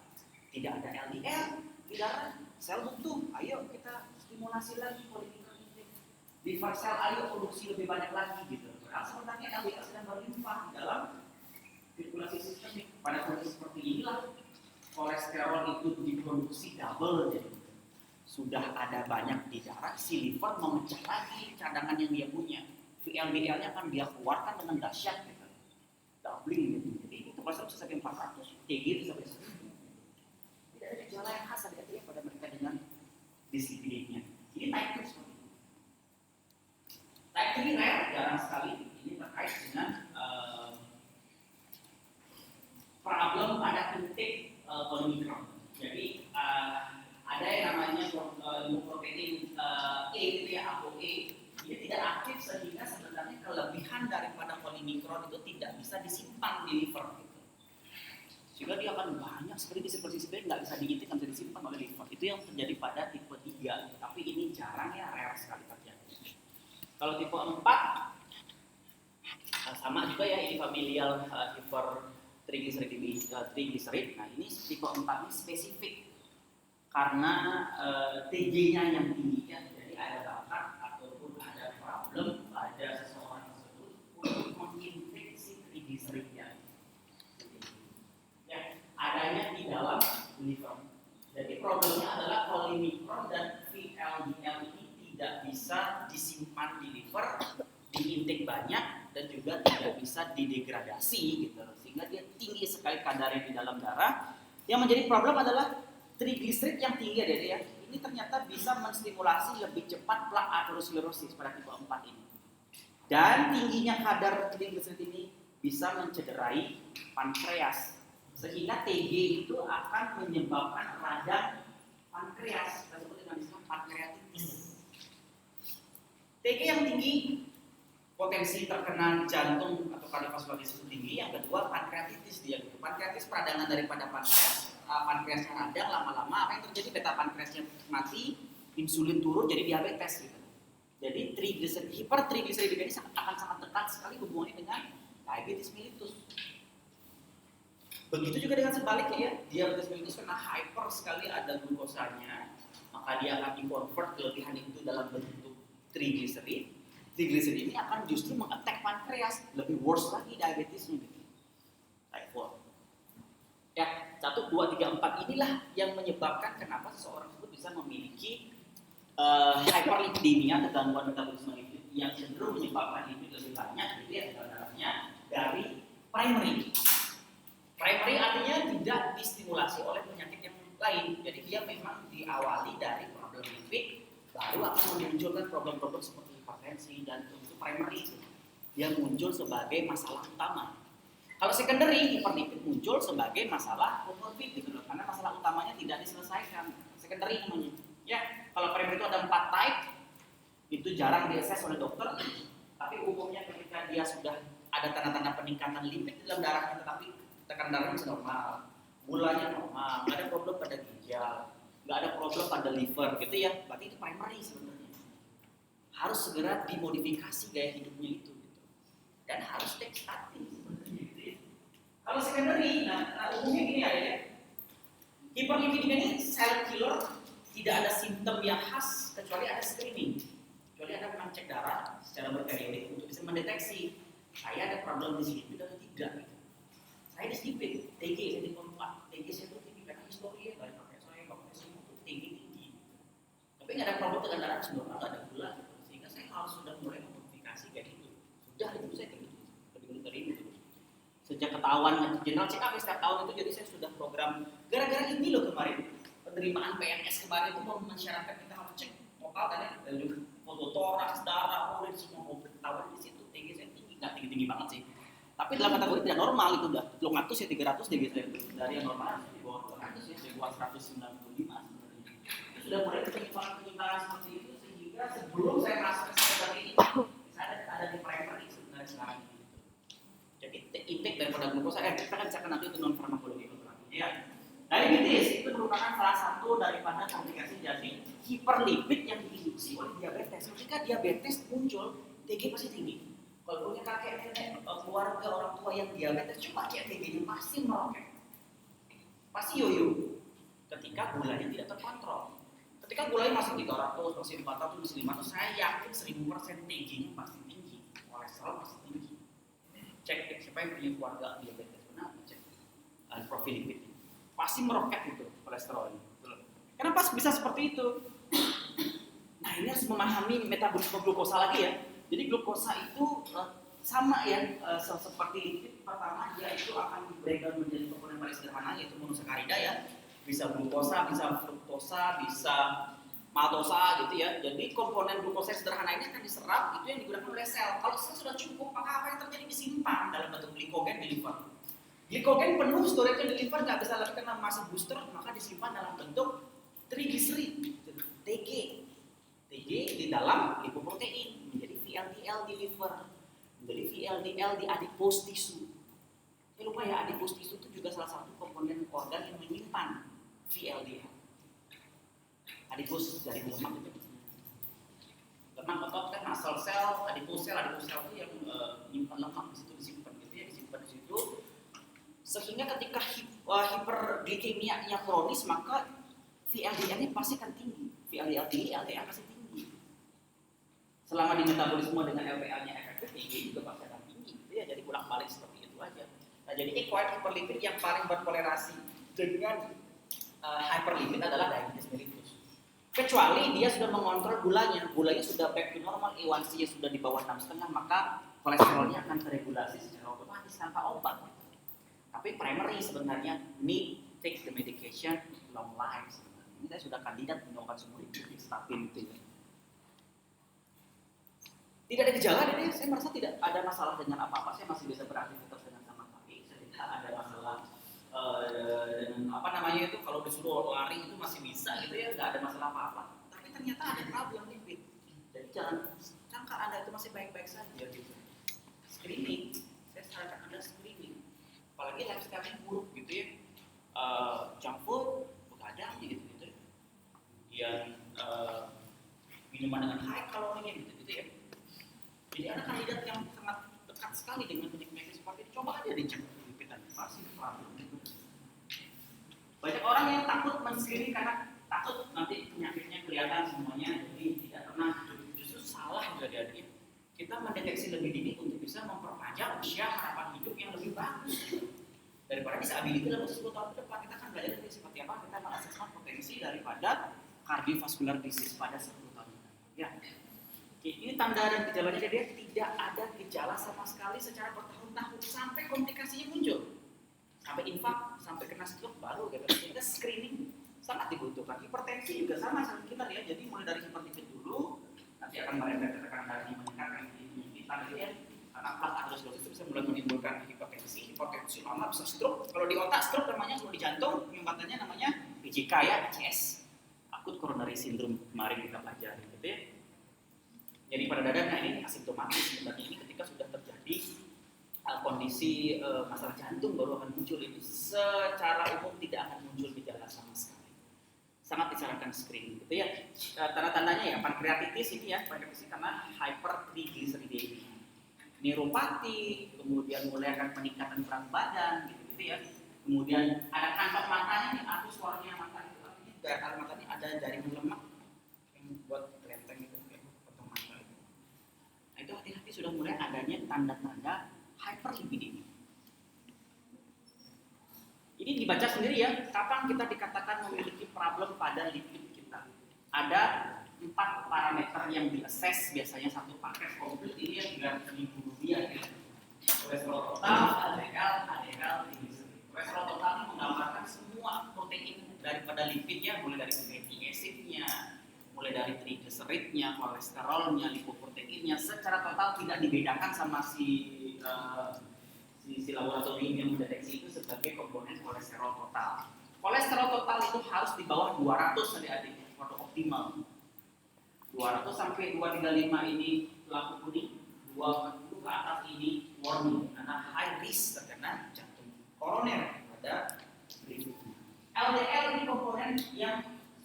A: tidak ada LDL di darah, sel butuh, ayo kita stimulasi lagi polimikron ini, liver sel ayo produksi lebih banyak lagi gitu. Nah, sebenarnya LDL sedang berlimpah di dalam sirkulasi sistemik. Pada kondisi seperti inilah kolesterol itu diproduksi double jadi. Sudah ada banyak di darah, si liver memecah lagi cadangan yang dia punya. VLDL-nya akan dia keluarkan dengan dahsyat gitu. Doubling gitu. Jadi itu kolesterol bisa sampai 400, TG bisa sampai 1000. Tidak ada gejala yang khas ada pada mereka dengan dislipidemia. Ini type 2 seperti itu. Type 3 rare, jarang sekali. Ini terkait dengan problem pada intake polimikron. Jadi ada yang namanya lipoprotein E gitu ya, ApoE. Ini tidak aktif sehingga sebenarnya kelebihan daripada polimikron itu tidak bisa disimpan di liver gitu. Sehingga dia akan banyak sekali di sirkulasi nggak bisa diintip, nggak bisa disimpan oleh liver. Itu yang terjadi pada tipe 3, tapi ini jarang ya, rare sekali terjadi. Kalau tipe 4 sama juga ya, ini familial hypertriglycerid. Nah ini tipe 4 ini spesifik karena TG-nya yang tinggi ya, jadi ada bakat ataupun ada problem pada seseorang tersebut untuk menginfeksi trigliseridnya. Ya, adanya di dalam liver. Jadi problemnya adalah polimikron dan VLDL ini tidak bisa disimpan di liver, diintake banyak dan juga tidak bisa didegradasi gitu, sehingga dia tinggi sekali kadarnya di dalam darah. Yang menjadi problem adalah trigliserid yang tinggi ya, ini ternyata bisa menstimulasi lebih cepat plak aterosklerosis pada tipe 4 ini. Dan tingginya kadar trigliserid ini bisa mencederai pankreas, sehingga TG itu akan menyebabkan radang pankreas, kita sebut dengan istilah pankreatitis. TG yang tinggi, potensi terkena jantung atau kardiovaskular disease tinggi. Yang kedua pankreatitis dia gitu. Pankreatis peradangan daripada pankreasnya radang, lama-lama apa yang terjadi, beta pankreasnya mati, insulin turun jadi diabetes gitu. Jadi hipertrigliseridemia ini akan sangat dekat sekali hubungannya dengan diabetes mellitus. Begitu juga dengan sebaliknya ya, diabetes mellitus karena hyper sekali ada glukosanya, maka dia akan di-convert kelebihan itu dalam bentuk trigliserid. Trigliserid ini akan justru mengattack pankreas, lebih worse lagi diabetesnya gitu. Type 4. Ya, 1, 2, 3, 4 inilah yang menyebabkan kenapa seseorang tersebut bisa memiliki hyperlipidemia atau gangguan metabolisme lipid yang cenderung menyebabkan lipid lebih banyak gitu ya dalam darahnya dari primary. Primary artinya tidak distimulasi oleh penyakit yang lain. Jadi dia memang diawali dari problem lipid, baru akan memunculkan problem-problem seperti hipertensi dan untuk primary dia muncul sebagai masalah utama. Kalau secondary, hiperlipid muncul sebagai masalah comorbid gitu loh, karena masalah utamanya tidak diselesaikan. Secondary namanya. Ya, kalau primary itu ada 4 type, itu jarang diakses oleh dokter, tapi umumnya ketika dia sudah ada tanda-tanda peningkatan lipid di dalam darahnya, tetapi tekanan darahnya masih normal, gulanya normal, nggak ada problem pada ginjal, nggak ada problem pada liver gitu ya, berarti itu primary sebenarnya. Harus segera dimodifikasi gaya hidupnya itu gitu. Dan harus take statin sebenarnya gitu ya. Kalau secondary, umumnya gini ya, hiperlipidemia ini silent killer, tidak ada simptom yang khas kecuali ada screening, kecuali ada memang cek darah secara berperiodik untuk bisa mendeteksi saya ada problem di sini atau tidak. Saya diskipin, TG saya di kompak, TG saya tuh tinggi karena histori ya, dari pakai saya pakai semua tuh tinggi. Tapi nggak ada problem dengan darah normal, nggak ada gula, sehingga saya harus sudah mulai memodifikasi kayak gitu. Sudah itu saya tinggi lebih dari itu. Sejak ketahuan general check up setiap tahun itu, jadi saya sudah program. Gara-gara ini loh kemarin penerimaan PNS kemarin itu mau mensyaratkan kita harus cek total kan ya, dan juga foto toraks, darah, urin semua mau ketahuan di situ TG saya tinggi, nggak tinggi-tinggi banget sih. Tapi dalam kategori tidak normal itu udah 200 ya 300 TG saya itu dari yang normal di bawah 200 ya, di bawah 195 sebenarnya. Itu sudah mulai penyimpangan seperti itu sehingga sebelum saya masuk ke sektor ini saya ada di primary sebenarnya sekarang gitu. Jadi intake daripada glukosa kita kan bisa nanti itu non farmakologi ya. Diabetes itu merupakan salah satu daripada komplikasi jadi hiperlipid yang diinduksi oleh diabetes. Ketika diabetes muncul, TG pasti tinggi. Kalau punya kakek nenek, keluarga orang tua yang diabetes, coba cek TG-nya pasti meroket, pasti yoyo. Ketika gulanya tidak terkontrol, ketika gulanya masih 300, masih 400, masih 500, saya yakin 1000% TG-nya pasti tinggi, kolesterol pasti tinggi. Cek siapa yang punya keluarga diabetes, benar cek profil lipid. Pasti meroket itu kolesterolnya. Kenapa bisa seperti itu? Nah ini harus memahami metabolisme glukosa lagi ya. Jadi glukosa itu sama ya seperti lipid. Pertama dia itu akan di-breakdown menjadi komponen paling sederhana yaitu monosakarida ya. Bisa glukosa, bisa fruktosa, bisa maltosa gitu ya. Jadi komponen glukosa sederhana ini akan diserap, itu yang digunakan oleh sel. Kalau sel sudah cukup, maka apa yang terjadi disimpan dalam bentuk glikogen di liver. Glikogen penuh storage di liver nggak bisa lagi karena masih booster, maka disimpan dalam bentuk trigliserid, TG di dalam lipoprotein menjadi VLDL di liver, menjadi VLDL di adipose tissue. Saya lupa ya, adipose tissue itu juga salah satu komponen organ yang menyimpan VLDL. Adipose dari lemak itu. Lemak otot kan muscle cell, adipose cell itu yang menyimpan lemak di situ disimpan gitu ya, disimpan di situ. Sehingga ketika hiperglikemia-nya kronis, maka VLDL-nya pasti akan tinggi. VLDL tinggi, LDL pasti tinggi. Selama di metabolisme dengan LDL-nya efektif, tinggi juga pasti akan tinggi. Ya, jadi bolak-balik seperti itu aja. Nah, jadi acquired hyperlipid yang paling berkolerasi dengan hyperlipid adalah diabetes mellitus. Kecuali dia sudah mengontrol gulanya sudah back to normal, A1C-nya sudah di bawah 6,5, maka kolesterolnya akan teregulasi secara otomatis tanpa obat. Tapi primary sebenarnya need take the medication long life sebenarnya. Ini saya sudah kandidat minum obat semua itu statin itu. Tidak ada gejala, jadi saya merasa tidak ada masalah dengan apa-apa. Saya masih bisa beraktivitas dengan sama sekali. Saya tidak ada masalah dengan itu kalau disuruh lari itu masih bisa gitu ya, nggak ada masalah apa-apa. Tapi ternyata ada problem lipid. Jadi jangan sangka Anda itu masih baik-baik saja gitu. Screening, saya sarankan Anda screening. Apalagi lifestyle-nya buruk gitu ya, junk food, begadang gitu yang minuman dengan high kalorinya gitu ya. Jadi ada kandidat yang sangat dekat sekali dengan penyakit seperti itu. Coba aja dicek lipidannya, pasti problem. Banyak orang yang takut men-screening karena takut nanti penyakitnya kelihatan semuanya, jadi tidak pernah. Justru salah jadi kita mendeteksi lebih dini untuk bisa memperpanjang usia harapan hidup yang lebih bagus. Daripada disability dalam 10 tahun ke depan, kita akan belajar dari seperti apa kita mengasesmen potensi daripada cardiovascular disease pada 10 tahun ke depan. Ya. Ini tanda dan gejalanya, dia tidak ada gejala sama sekali secara bertahun-tahun sampai komplikasinya muncul. Sampai infak, sampai kena stroke baru gitu. Sehingga screening sangat dibutuhkan. Hipertensi juga sama kita ya. Jadi mulai dari hipertensi dulu nanti akan merembet ke tekanan darah yang meningkat kita ya. Karena plaque aterosklerosis itu bisa mulai menimbulkan hipertensi lama bisa stroke. Kalau di otak stroke namanya, kalau di jantung penyumbatannya namanya PCK ya, ACS, akut coronary syndrome, kemarin kita pelajari gitu ya. Jadi pada dadanya ini asimptomatis, sebenarnya ini ketika sudah terjadi kondisi masalah jantung baru akan muncul. Ini secara umum tidak akan muncul gejala sama sekali. Sangat disarankan screening gitu ya. Tanda-tandanya ya pankreatitis ini ya, pankreatitis karena hypertriglyceridemia, neuropati, kemudian mulai akan peningkatan berat badan gitu ya. Kemudian ada kantong matanya nih, arus warnanya mata itu artinya dari air matanya ada jaringan lemak yang buat kelenteng itu ya, kantong mata itu. Nah, itu hati-hati sudah mulai adanya tanda-tanda hyperlipidemia. Ini dibaca sendiri ya, kapan kita dikatakan memiliki problem pada lipid kita. Ada 4 parameter yang di-assess, biasanya satu paket komplit ini yang Rp300.000 ya. Kolesterol total, LDL, HDL, triglyceride. Kolesterol total ini menggambarkan semua protein daripada lipidnya, mulai dari fatty acid-nya, mulai dari triglyceride-nya, kolesterolnya, lipoproteinnya, secara total tidak dibedakan sama si laboratorium yang mendeteksi itu sebagai komponen kolesterol total. Kolesterol total itu harus di bawah 200 adik-adik, waktu optimal. 200 sampai 235 ini lampu kuning, 240 ke atas ini warning, karena high risk terkena jantung koroner pada berikutnya. LDL ini komponen yang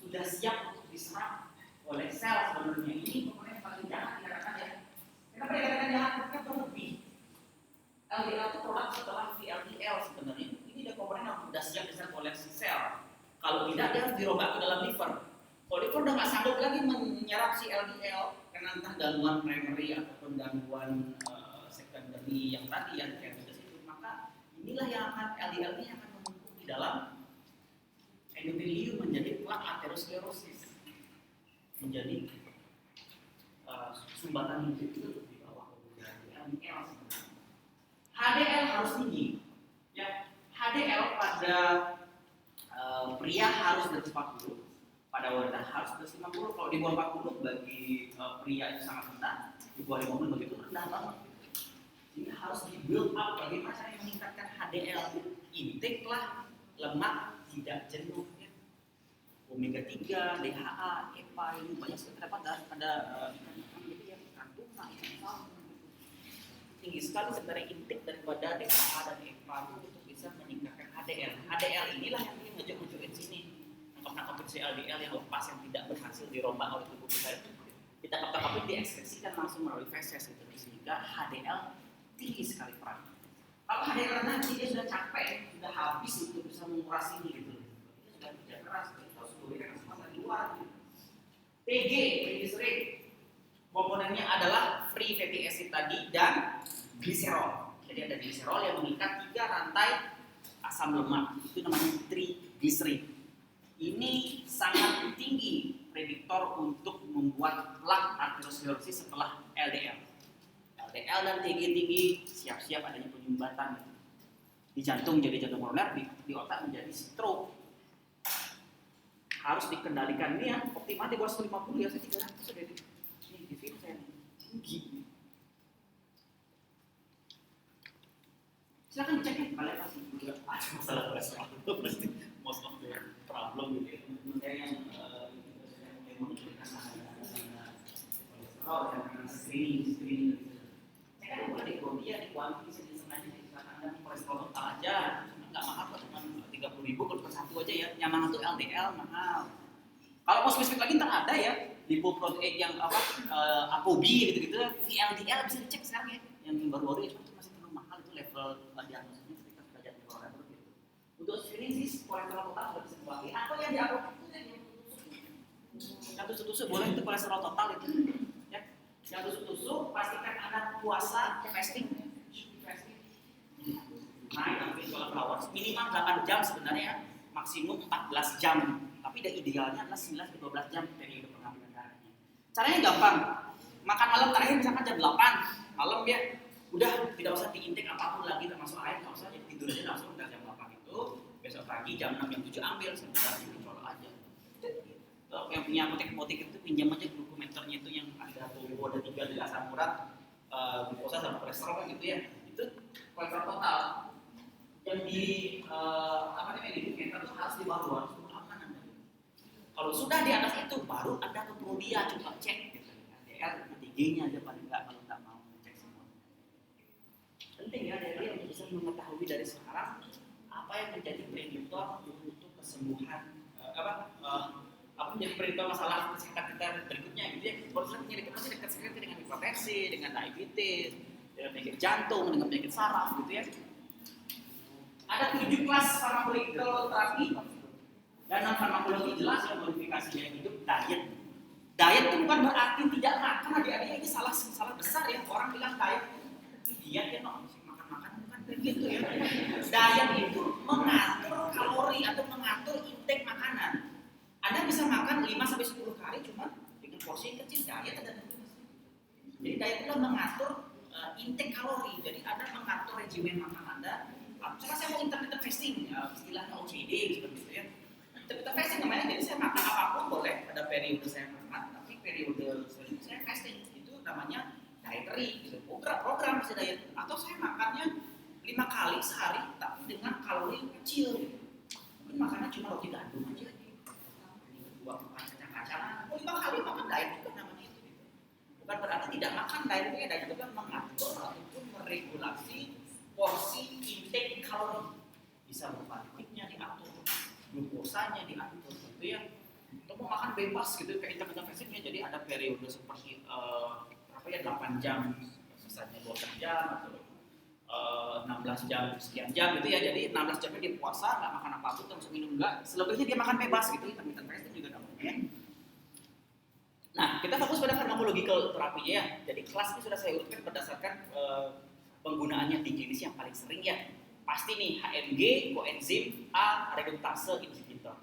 A: sudah siap untuk diserap oleh sel sebenarnya. Ini komponen yang paling jahat dikatakan ya. Kenapa dikatakan jahat? Karena berlebih. LDL itu produk setelah VLDL sebenarnya. Ini ada komponen yang sudah siap diserap oleh sel. Kalau tidak dia harus dirombak ke dalam liver. Kalau liver udah nggak sanggup lagi menyerap si LDL karena entah gangguan primary ataupun gangguan secondary yang tadi yang kayak itu, maka inilah yang akan LDL ini akan menumpuk di dalam endotelium menjadi plaque aterosklerosis, menjadi sumbatan lipid itu di bawah dari LDL. HDL harus tinggi, ya. HDL pada pria harus di atas 40, pada wanita harus di atas 50. Kalau di bawah 40 bagi pria itu sangat rendah, di bawah 50 begitu rendah banget. Jadi harus di build up bagaimana cara meningkatkan HDL. Intake lah lemak tidak jenuh, ya. Omega 3, DHA, EPA, ini banyak sekali terdapat ada gitu ya, kandungan ikan tinggi sekali sebenarnya intake daripada DHA dan EPA untuk bisa meningkatkan HDL. HDL inilah yang ngejuk-ngejukin sini, nangkap-nangkapin si LDL yang lepas yang tidak berhasil dirombak oleh tubuh kita itu. Kita tangkap-tangkapin diekspresikan langsung melalui feses gitu, sehingga HDL tinggi sekali peran. Kalau HDL nanti dia sudah capek, sudah habis untuk bisa menguras ini gitu. Dia sudah kerja keras, harus memberikan kesempatan di luar. Gitu. TG, triglyceride. Komponennya adalah free fatty acid tadi dan gliserol. Jadi ada gliserol yang mengikat 3 rantai asam lemak. Itu namanya triglyceride. Ini sangat tinggi prediktor untuk membuat plaque aterosklerosis setelah LDL. LDL dan TG tinggi, siap-siap adanya penyumbatan di jantung, jadi jantung koroner, di otak menjadi stroke. Harus dikendalikan ini ya, optimal di bawah 150 ya, saya 300 sudah di sini saya tinggi. Silakan dicek ya, kalian pasti juga ada masalah kolesterol, pasti most of the problem gitu ya. Teman-teman yang menunjukkan kolesterol yang screening. Saya kan bukan di Korea, di Kuanti, saya sengaja dikatakan kolesterol total aja, nggak mahal kok, cuma 30.000 kalau satu aja ya. Yang mahal itu LDL mahal. Kalau mau spesifik lagi ntar ada ya, lipoprotein yang ApoB gitu-gitu, VLDL bisa dicek sekarang ya. Yang baru-baru itu masih perlu mahal, itu level diagnosisnya ketika sudah jadi koroner gitu. Untuk screening sih kolesterol total sudah bisa dibagi. Atau yang di ApoB itu yang tusuk-tusuk boleh, itu kolesterol total itu. Ya. Yang tusuk-tusuk pastikan Anda puasa fasting. Nah, itu kalau flowers minimal 8 jam sebenarnya, maksimum 14 jam. Tapi idealnya adalah 9-12 jam periode pengambilan darahnya. Caranya gampang. Makan malam terakhir misalkan jam 8 malam ya. Udah tidak usah diintake apapun lagi termasuk air, enggak usah, jadi tidur aja langsung dari jam 8 itu. Besok pagi jam 6 jam 7 ambil sebentar dicolok aja. Kalau yang punya apotek itu pinjam aja dokumenternya itu yang ada tubuh ada 3 dari asam urat, glukosa sama kolesterol kan gitu ya. Itu kolesterol total yang di apa namanya di dokumenter itu harus di bawah 200 aman Anda. Kalau sudah di atas itu baru Anda ke Prodia coba cek gitu. LDL T3-nya aja paling enggak kalau enggak mau cek semua. Penting ya dari untuk bisa mengetahui dari sekarang apa yang menjadi prediktor untuk kesembuhan apa menjadi prediktor masalah kesehatan kita berikutnya gitu ya. Kalau saya penyakit pasti dekat sekali dengan hipertensi, dengan diabetes, dengan penyakit jantung, dengan penyakit saraf gitu ya. Ada 7 kelas pharmacological terapi dan non farmakologi jelas ya modifikasinya hidup diet. Diet itu bukan berarti tidak makan, adik-adik ini salah besar ya. Orang bilang diet ya no, makan bukan begitu ya. Diet itu mengatur kalori atau mengatur intake makanan. Anda bisa makan 5-10 kali cuma dengan porsi yang kecil, diet ada. Jadi diet itu mengatur intake kalori. Jadi Anda mengatur regimen makan Anda. Coba saya mau intermittent fasting, istilahnya OCD seperti itu ya. Intermittent fasting namanya, jadi saya makan apapun boleh pada periode saya makan, tapi periode selanjutnya saya fasting itu namanya dietary, gitu. Program bisa diet. Atau saya makannya 5 kali sehari, tapi dengan kalori yang kecil. Gitu. Mungkin makannya cuma roti gandum aja. Buat makan kacang-kacangan, 5 kali makan diet juga namanya itu. Gitu. Bukan berarti tidak makan diet itu kan mengatur ataupun meregulasi porsi intake kalori, bisa berupa lipidnya diatur, glukosanya diatur, gitu ya. Untuk mau makan bebas gitu kayak intermittent fastingnya, jadi ada periode seperti 8 jam, misalnya 12 jam atau 16 jam sekian jam gitu ya. Jadi 16 jamnya dia puasa, nggak makan apapun, terus minum enggak, selebihnya dia makan bebas gitu. Intermittent fasting juga namanya. Ya. Nah, kita fokus pada pharmacological terapinya ya. Jadi kelas ini sudah saya urutkan berdasarkan penggunaannya di klinis yang paling sering ya. Pasti nih HMG, coenzim A, reduktase inhibitor.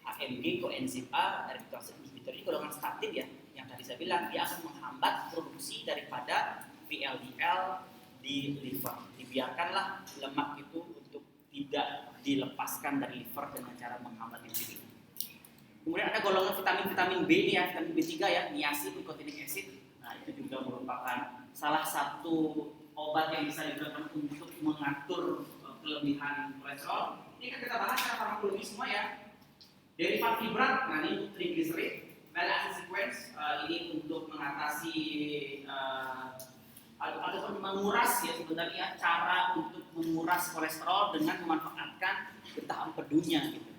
A: HMG, coenzim A, reduktase inhibitor ini golongan statin ya. Yang tadi saya bilang dia akan menghambat produksi daripada VLDL di liver. Dibiarkanlah lemak itu untuk tidak dilepaskan dari liver dengan cara menghambat itu. Kemudian ada golongan vitamin B nih ya, vitamin B3 ya, niacin, nicotinic acid. Nah, itu juga merupakan salah satu obat yang bisa digunakan untuk mengatur kelebihan kolesterol. Ini kan kita bahas secara farmakologi semua ya. Derivat fibrat, nah ini triglyceride, bile acid sequence, ini untuk mengatasi ataupun menguras ya sebenarnya cara untuk menguras kolesterol dengan memanfaatkan getah empedunya gitu.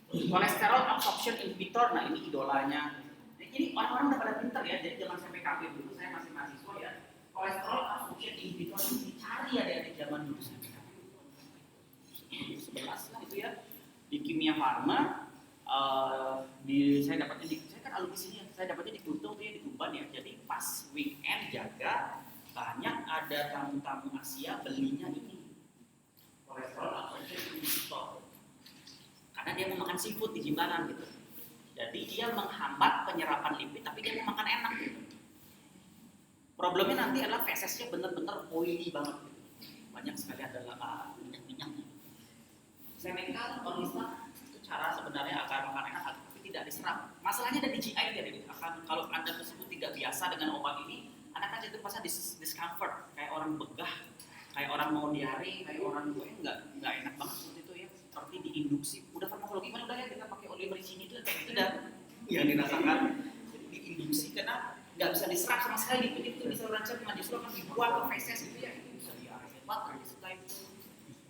A: Kolesterol absorption inhibitor, nah ini idolanya. Jadi orang-orang udah pada pinter ya, jadi zaman saya PKP dulu, saya masih mahasiswa ya. Kolesterol absorption inhibitor ini dicari ya dari zaman dulu saya PKP. 11 lah itu ya. Di kimia farma, saya dapatnya saya kan alumni sini, saya dapatnya di Kuntung ya, di Tuban ya. Jadi pas weekend jaga, banyak ada tamu-tamu Asia belinya ini kolesterol absorption inhibitor. Karena dia mau makan seafood di Jimbaran gitu. Jadi dia menghambat penyerapan lipid, tapi dia mau makan enak gitu. Problemnya nanti adalah fesesnya benar-benar oily banget gitu. Banyak sekali adalah minyak-minyaknya. Senegal, Orlistan itu cara sebenarnya agar makan enak tapi tidak diserap. Masalahnya ada di GI dia gitu. Kalau Anda tersebut tidak biasa dengan obat ini, Anda kan jadi pasti discomfort, kayak orang begah, kayak orang mau diare, kayak orang gue nggak enak banget seperti itu ya. Seperti diinduksi, udah farmakologi kan udah ya kita pakai oli merisin itu kayak gitu dah yang dirasakan. Jadi diinduksi karena nggak bisa diserap sama sekali, lipid itu bisa rancang dengan justru akan dibuang ke feses itu ya, itu bisa diare hebat dari setelah itu,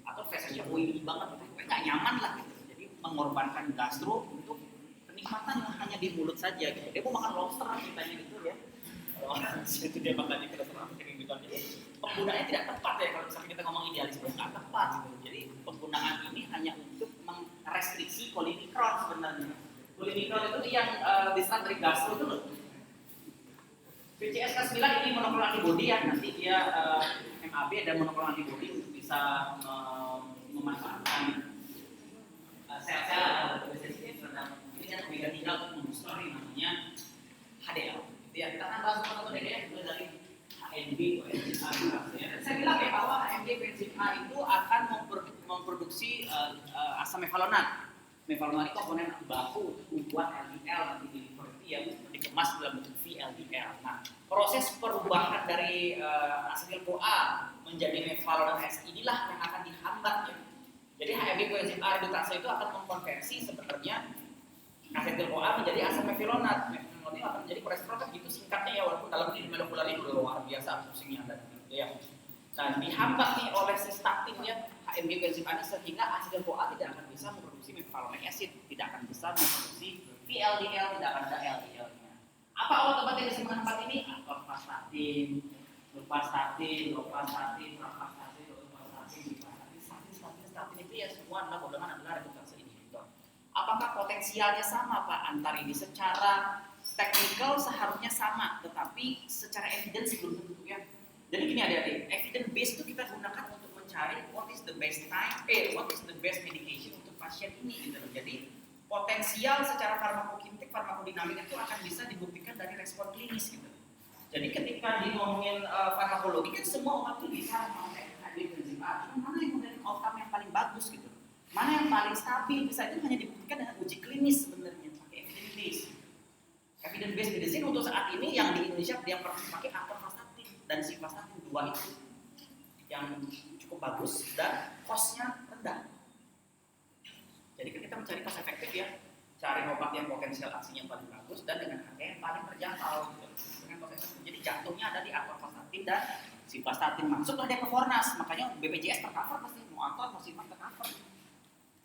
A: atau fesesnya oily banget gitu, nggak nyaman lah gitu. Jadi mengorbankan gastro untuk kenikmatan yang hanya di mulut saja gitu. Dia mau makan lobster ceritanya gitu ya. Kalau orang itu dia makan di restoran kayak gitu. Jadi penggunaannya tidak tepat ya kalau misalnya kita ngomong idealisme nggak tepat gitu. Jadi penggunaan ini hanya untuk merestriksi cholinerol sebenarnya. Cholinerol itu yang diserap dari gastro itu loh. PCSK9 ini monoklonal antibody ya, nanti dia MAB dan monoklonal antibody untuk bisa memanfaatkan sel-sel spesifik terhadap ini kan omega 3 untuk membooster namanya HDL. Ya, kita akan bahas satu-satu deh ya, mulai dari HMG, coenzim A. Saya bilang ya bahwa HMG coenzim A itu akan memproduksi asam mevalonat. Mefalonat itu komponen baku untuk membuat LDL nanti di liver itu yang dikemas dalam bentuk VLDL. Nah, proses perubahan dari asetil-CoA menjadi mefalonat inilah yang akan dihambat ya. Jadi HMB koenzim A redutase itu akan mengkonversi sebenarnya asetil-CoA menjadi asam mefalonat. Mefalonat itu akan menjadi kolesterol kan gitu singkatnya ya, walaupun dalam ilmu molekuler itu luar biasa pusingnya dan gitu ya. Nah, dihambat nih oleh si statin ya HMG koenzim A sehingga asetil-CoA tidak akan bisa memproduksi mefalonic acid, tidak akan bisa memproduksi VLDL, tidak akan ada LDL-nya. Apa obat-obat yang bisa menghambat ini? Atorvastatin, rovastatin, statin itu ya semua adalah golongan adalah redutase inhibitor. Apakah potensialnya sama Pak antar ini? Secara teknikal seharusnya sama, tetapi secara evidence belum tentu ya. Jadi gini adik-adik, evidence base itu kita gunakan untuk mencari what is the best medication untuk pasien ini gitu loh. Jadi potensial secara farmakokinetik, farmakodinamik itu akan bisa dibuktikan dari respon klinis gitu. Jadi ketika ngomongin farmakologi kan semua obat itu bisa memakai koenzim A. Cuma mana yang memberikan outcome yang paling bagus gitu? Mana yang paling stabil? Bisa itu hanya dibuktikan dengan uji klinis sebenarnya pakai evidence base. Evidence based medicine untuk saat ini yang di Indonesia yang pernah dipakai atorvastatin dan simvastatin, dua itu yang cukup bagus dan cost-nya rendah. Jadi kita mencari cost efektif ya, cari obat yang potensial aksinya paling bagus dan dengan harga yang paling terjangkau gitu. Dengan cost efektif. Jadi jantungnya ada di atorvastatin dan simvastatin, masuklah dia ke Fornas, makanya BPJS tercover pasti, mau ator, mau simpan tercover.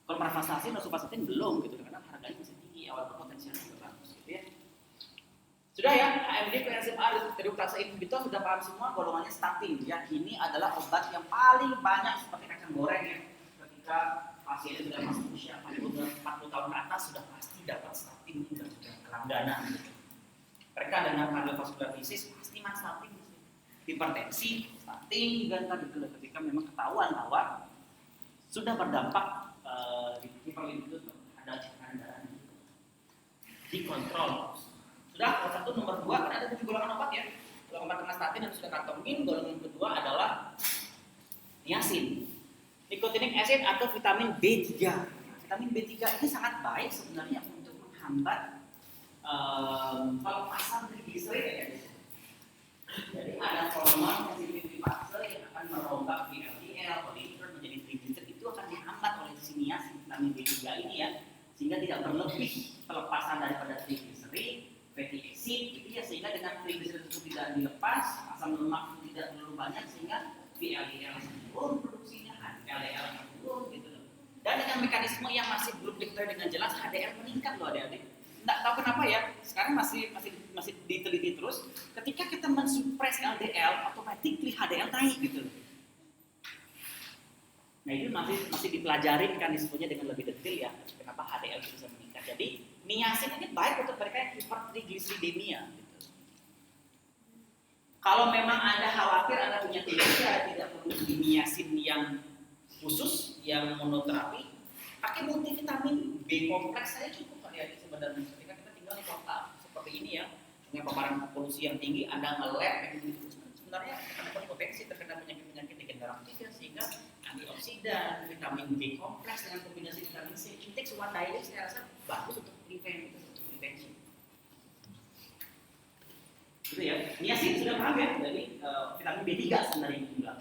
A: Kalau pravastatin atau simvastatin belum gitu, karena harganya masih tinggi, awal potensialnya juga bagus gitu ya. Sudah ya, HMG koenzim A redutase inhibitor sudah paham semua, golongannya statin ya. Ini adalah obat yang paling banyak seperti kacang goreng ya. Ketika pasien sudah masuk usia 40 tahun ke atas sudah pasti dapat statin dan sudah kelangganan. Mereka dengan kardiovaskular disease pasti mas statin. Hipertensi, statin juga tadi ketika memang ketahuan bahwa sudah berdampak di hiperlipidemia ada tekanan darah dikontrol. Sudah, kalau satu nomor 2 kan ada 7 golongan obat ya. Golongan pertama statin yang sudah kantongin, golongan kedua adalah niacin, nicotinic acid atau vitamin B3. Vitamin B3 ini sangat baik sebenarnya untuk menghambat pelepasan triglycerid ya. Jadi ada hormon sensitifase yang akan merombak VLDL, kolesterol menjadi triglycerid, itu akan dihambat oleh si niacin vitamin B3 ini ya, sehingga tidak berlebih pelepasan daripada triglycerid, fatty acid gitu ya, sehingga dengan triglycerid itu tidak dilepas, asam lemak itu tidak terlalu banyak sehingga VLDL turun produksinya, LDL turun gitu loh. Dan dengan mekanisme yang masih belum diketahui dengan jelas, HDL meningkat loh adik-adik. Nggak tahu kenapa ya, sekarang masih diteliti terus. Ketika kita mensupres LDL, otomatis HDL naik gitu loh. Nah itu masih dipelajari mekanismenya dengan lebih detail ya, kenapa HDL bisa meningkat. Jadi niacin ini baik untuk mereka yang hipertriglyceridemia gitu. Kalau memang Anda khawatir Anda punya triglycerida, tidak perlu di niacin yang khusus, yang monoterapi, pakai multivitamin B kompleks saya cukup kan ya sebenarnya. Ketika kita tinggal di kota seperti ini ya, dengan paparan polusi yang tinggi, Anda nge-lab sebenarnya terkena potensi terkena penyakit degeneratif ya, sehingga antioksidan, vitamin B kompleks dengan kombinasi vitamin C, intake one daily saya rasa bagus untuk prevention. Gitu ya. Niacin sudah paham ya, jadi vitamin B3 sebenarnya yang bilang.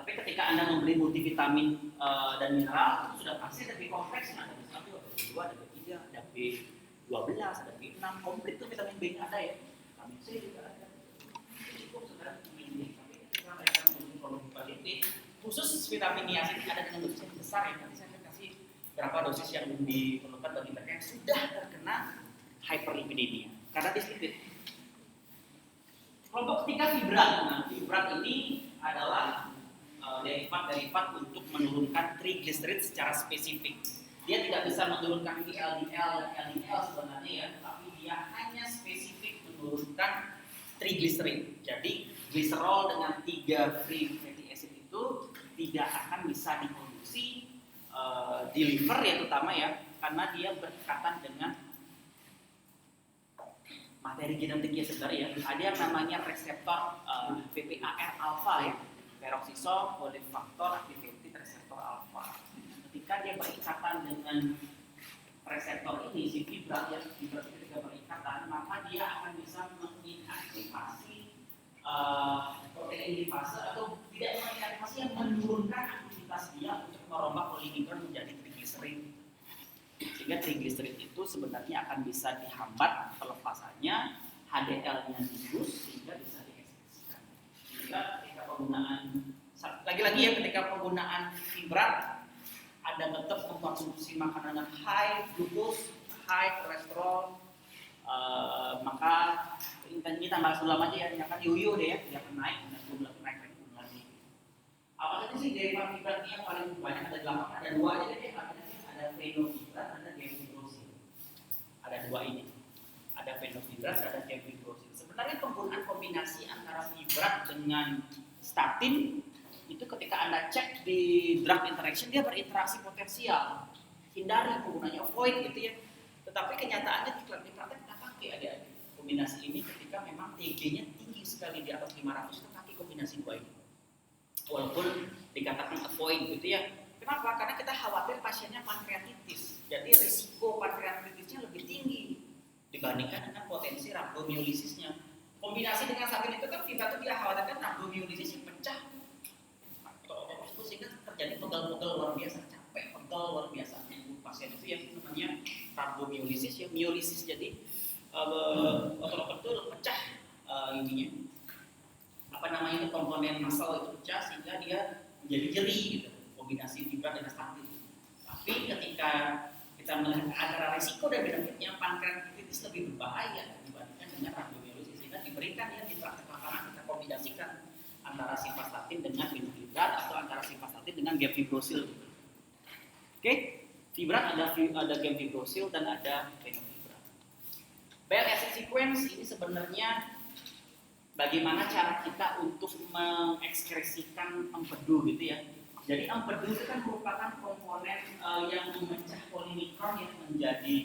A: Tapi ketika Anda membeli multivitamin dan mineral, itu sudah pasti ada B kompleks, ada B1, ada B2, ada B3, ada B12, ada B6, komplit itu vitamin B-nya ada ya. Vitamin C juga ada. Cukup sebenarnya vitamin B. Tapi ketika mereka membeli produk kualitas, khusus vitamin niacin ada dengan dosis yang besar ya. Nanti saya akan kasih berapa dosis yang diperlukan bagi mereka yang sudah terkena hyperlipidemia karena dislipid. Kelompok ketiga fibrat. Nah, fibrat ini adalah derivat untuk menurunkan triglycerid secara spesifik. Dia tidak bisa menurunkan VLDL dan LDL sebenarnya ya, tapi dia hanya spesifik menurunkan triglycerid. Jadi gliserol dengan 3 free fatty acid itu tidak akan bisa diproduksi di liver ya terutama ya, karena dia berdekatan dengan materi genetiknya sebenarnya ya. Ada yang namanya reseptor PPAR alpha ya, peroxisome polyfactor activated receptor alpha. Ketika dia berikatan dengan reseptor ini, si fibra ya, fibra itu ketika berikatan, maka dia akan bisa mengaktifasi protein lipase atau tidak mengaktifasi yang menurunkan aktivitas dia untuk merombak polimikron menjadi trigliserid. Sehingga trigliserid itu sebenarnya akan bisa dihambat pelepasannya, HDL-nya dius sehingga bisa diekspresikan. Sehingga ketika penggunaan lagi-lagi ya ketika penggunaan fibra ada tetap mengkonsumsi makanan dengan high glucose, high kolesterol, maka ini tambah sulam aja ya, kan yoyo deh ya, dia akan naik, dan belum naik lagi. Apa saja sih derivat fibra ini yang paling banyak ada 8, ada 2 aja deh, ada fenofibrat, ada gemfibrosil. Ada 2 ini, ada fenofibrat, ada gemfibrosil. Sebenarnya penggunaan kombinasi antara fibrat dengan statin itu ketika Anda cek di drug interaction dia berinteraksi potensial, hindari penggunanya, avoid gitu ya. Tetapi kenyataannya di praktek kita pakai adik-adik kombinasi ini ketika memang TG-nya tinggi sekali di atas 500 kita pakai kombinasi 2 ini. Walaupun dikatakan avoid gitu ya. Kenapa? Karena kita khawatir pasiennya pankreatitis. Jadi risiko pankreatitisnya lebih tinggi dibandingkan dengan potensi rhabdomyolisisnya. Kombinasi dengan statin itu kan kita tuh dia khawatirkan rhabdomyolisis yang pecah. Sehingga terjadi pegal-pegal luar biasa, capek, pegal luar biasa. Pasien itu yang namanya rhabdomyolysis, ya myolisis, jadi otot-otot itu pecah ininya. Apa namanya itu komponen muscle itu pecah sehingga dia menjadi nyeri gitu. Kombinasi fibra dengan statin. Tapi ketika kita melihat antara risiko dan benefitnya, pankreatitis lebih berbahaya dibandingkan dengan rhabdomyolysis, sehingga diberikan ya di praktek lapangan kita kombinasikan antara simvastatin dengan fibrat atau antara simvastatin dengan gemfibrosil. Oke, fibrat ada gemfibrosil dan ada fenofibrat. Bile acid sequence ini sebenarnya bagaimana cara kita untuk mengekskresikan empedu gitu ya. Jadi empedu itu kan merupakan komponen yang memecah polimikron yang menjadi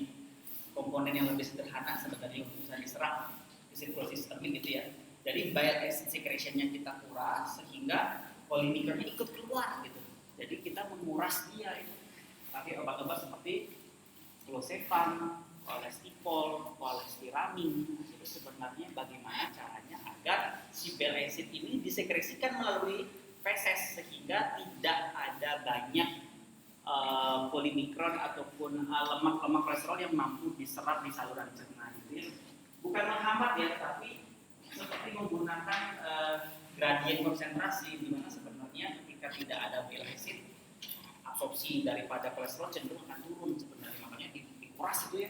A: komponen yang lebih sederhana sebenarnya untuk bisa diserap di sirkulasi sistemik gitu ya. Jadi bile acid secretion-nya kita kuras sehingga polimikronnya ikut keluar gitu. Jadi kita menguras dia itu. Pakai obat-obat seperti clozapam, kolestipol, kolestiramin. Itu sebenarnya bagaimana caranya agar si bile acid ini disekresikan melalui feses sehingga tidak ada banyak polimikron ataupun lemak-lemak kolesterol yang mampu diserap di saluran cerna gitu ya. Bukan menghambat ya, tapi seperti menggunakan gradien konsentrasi di mana sebenarnya ketika tidak ada bile acid absorpsi daripada kolesterol cenderung akan turun sebenarnya, makanya dikuras itu ya,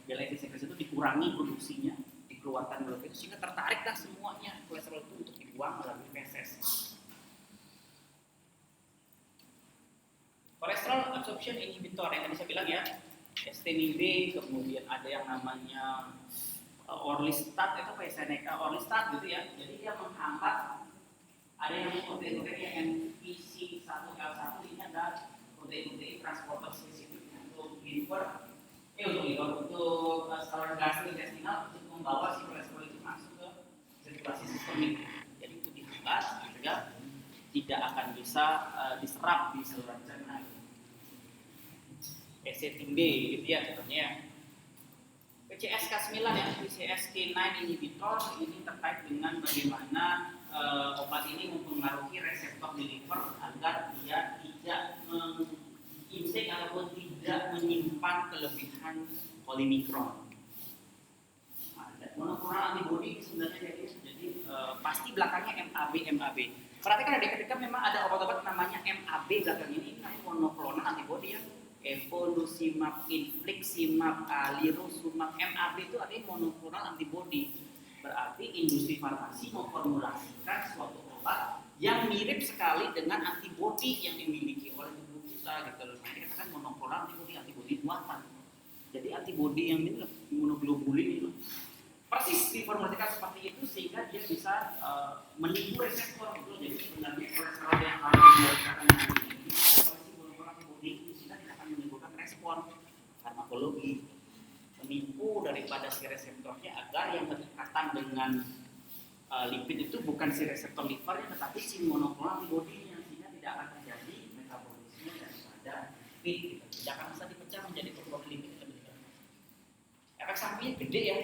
A: bile acid sekresi itu dikurangi produksinya, dikeluarkan melalui itu sehingga tertariklah semuanya kolesterol itu untuk dibuang melalui feses. Kolesterol absorption inhibitor yang tadi saya bilang ya, STMIB, kemudian ada yang namanya orlistat itu kayak Seneca orlistat gitu ya. Jadi dia menghambat ada yang namanya protein-protein yang PC1L1 ini ada protein-protein transporter spesifik untuk liver, untuk saluran gastrointestinal untuk membawa si kolesterol itu masuk ke sirkulasi sistemik. Jadi itu dihambat sehingga tidak akan bisa diserap di saluran cerna. Ecetin B gitu ya contohnya. PCSK9 ya, PCSK9 inhibitor ini terkait dengan bagaimana obat ini mempengaruhi reseptor di liver agar dia tidak mengintake ataupun tidak menyimpan kelebihan polimikron. Monoklonal antibody sebenarnya jadi pasti belakangnya MAB. Perhatikan ada ketika memang ada obat-obat namanya MAB belakangnya ini namanya monoklonal antibody ya. Evolocumab, infliximab, alirocumab, MAB itu artinya monoklonal antibody. Berarti industri farmasi memformulasikan suatu obat yang mirip sekali dengan antibody yang dimiliki oleh tubuh kita gitu loh. Nah, ini katakan monoklonal antibody buatan. Jadi antibody yang ini imunoglobulin itu persis diformulasikan seperti itu sehingga dia bisa menipu reseptor itu. Jadi sebenarnya kolesterol yang harus dikeluarkan ini menimbulkan respon farmakologi, menipu daripada si reseptornya agar yang berdekatan dengan lipid itu bukan si reseptor livernya tetapi si monoklonal antibody-nya sehingga tidak akan terjadi metabolisme daripada lipid, tidak akan bisa dipecah menjadi protein terapinya gede ya.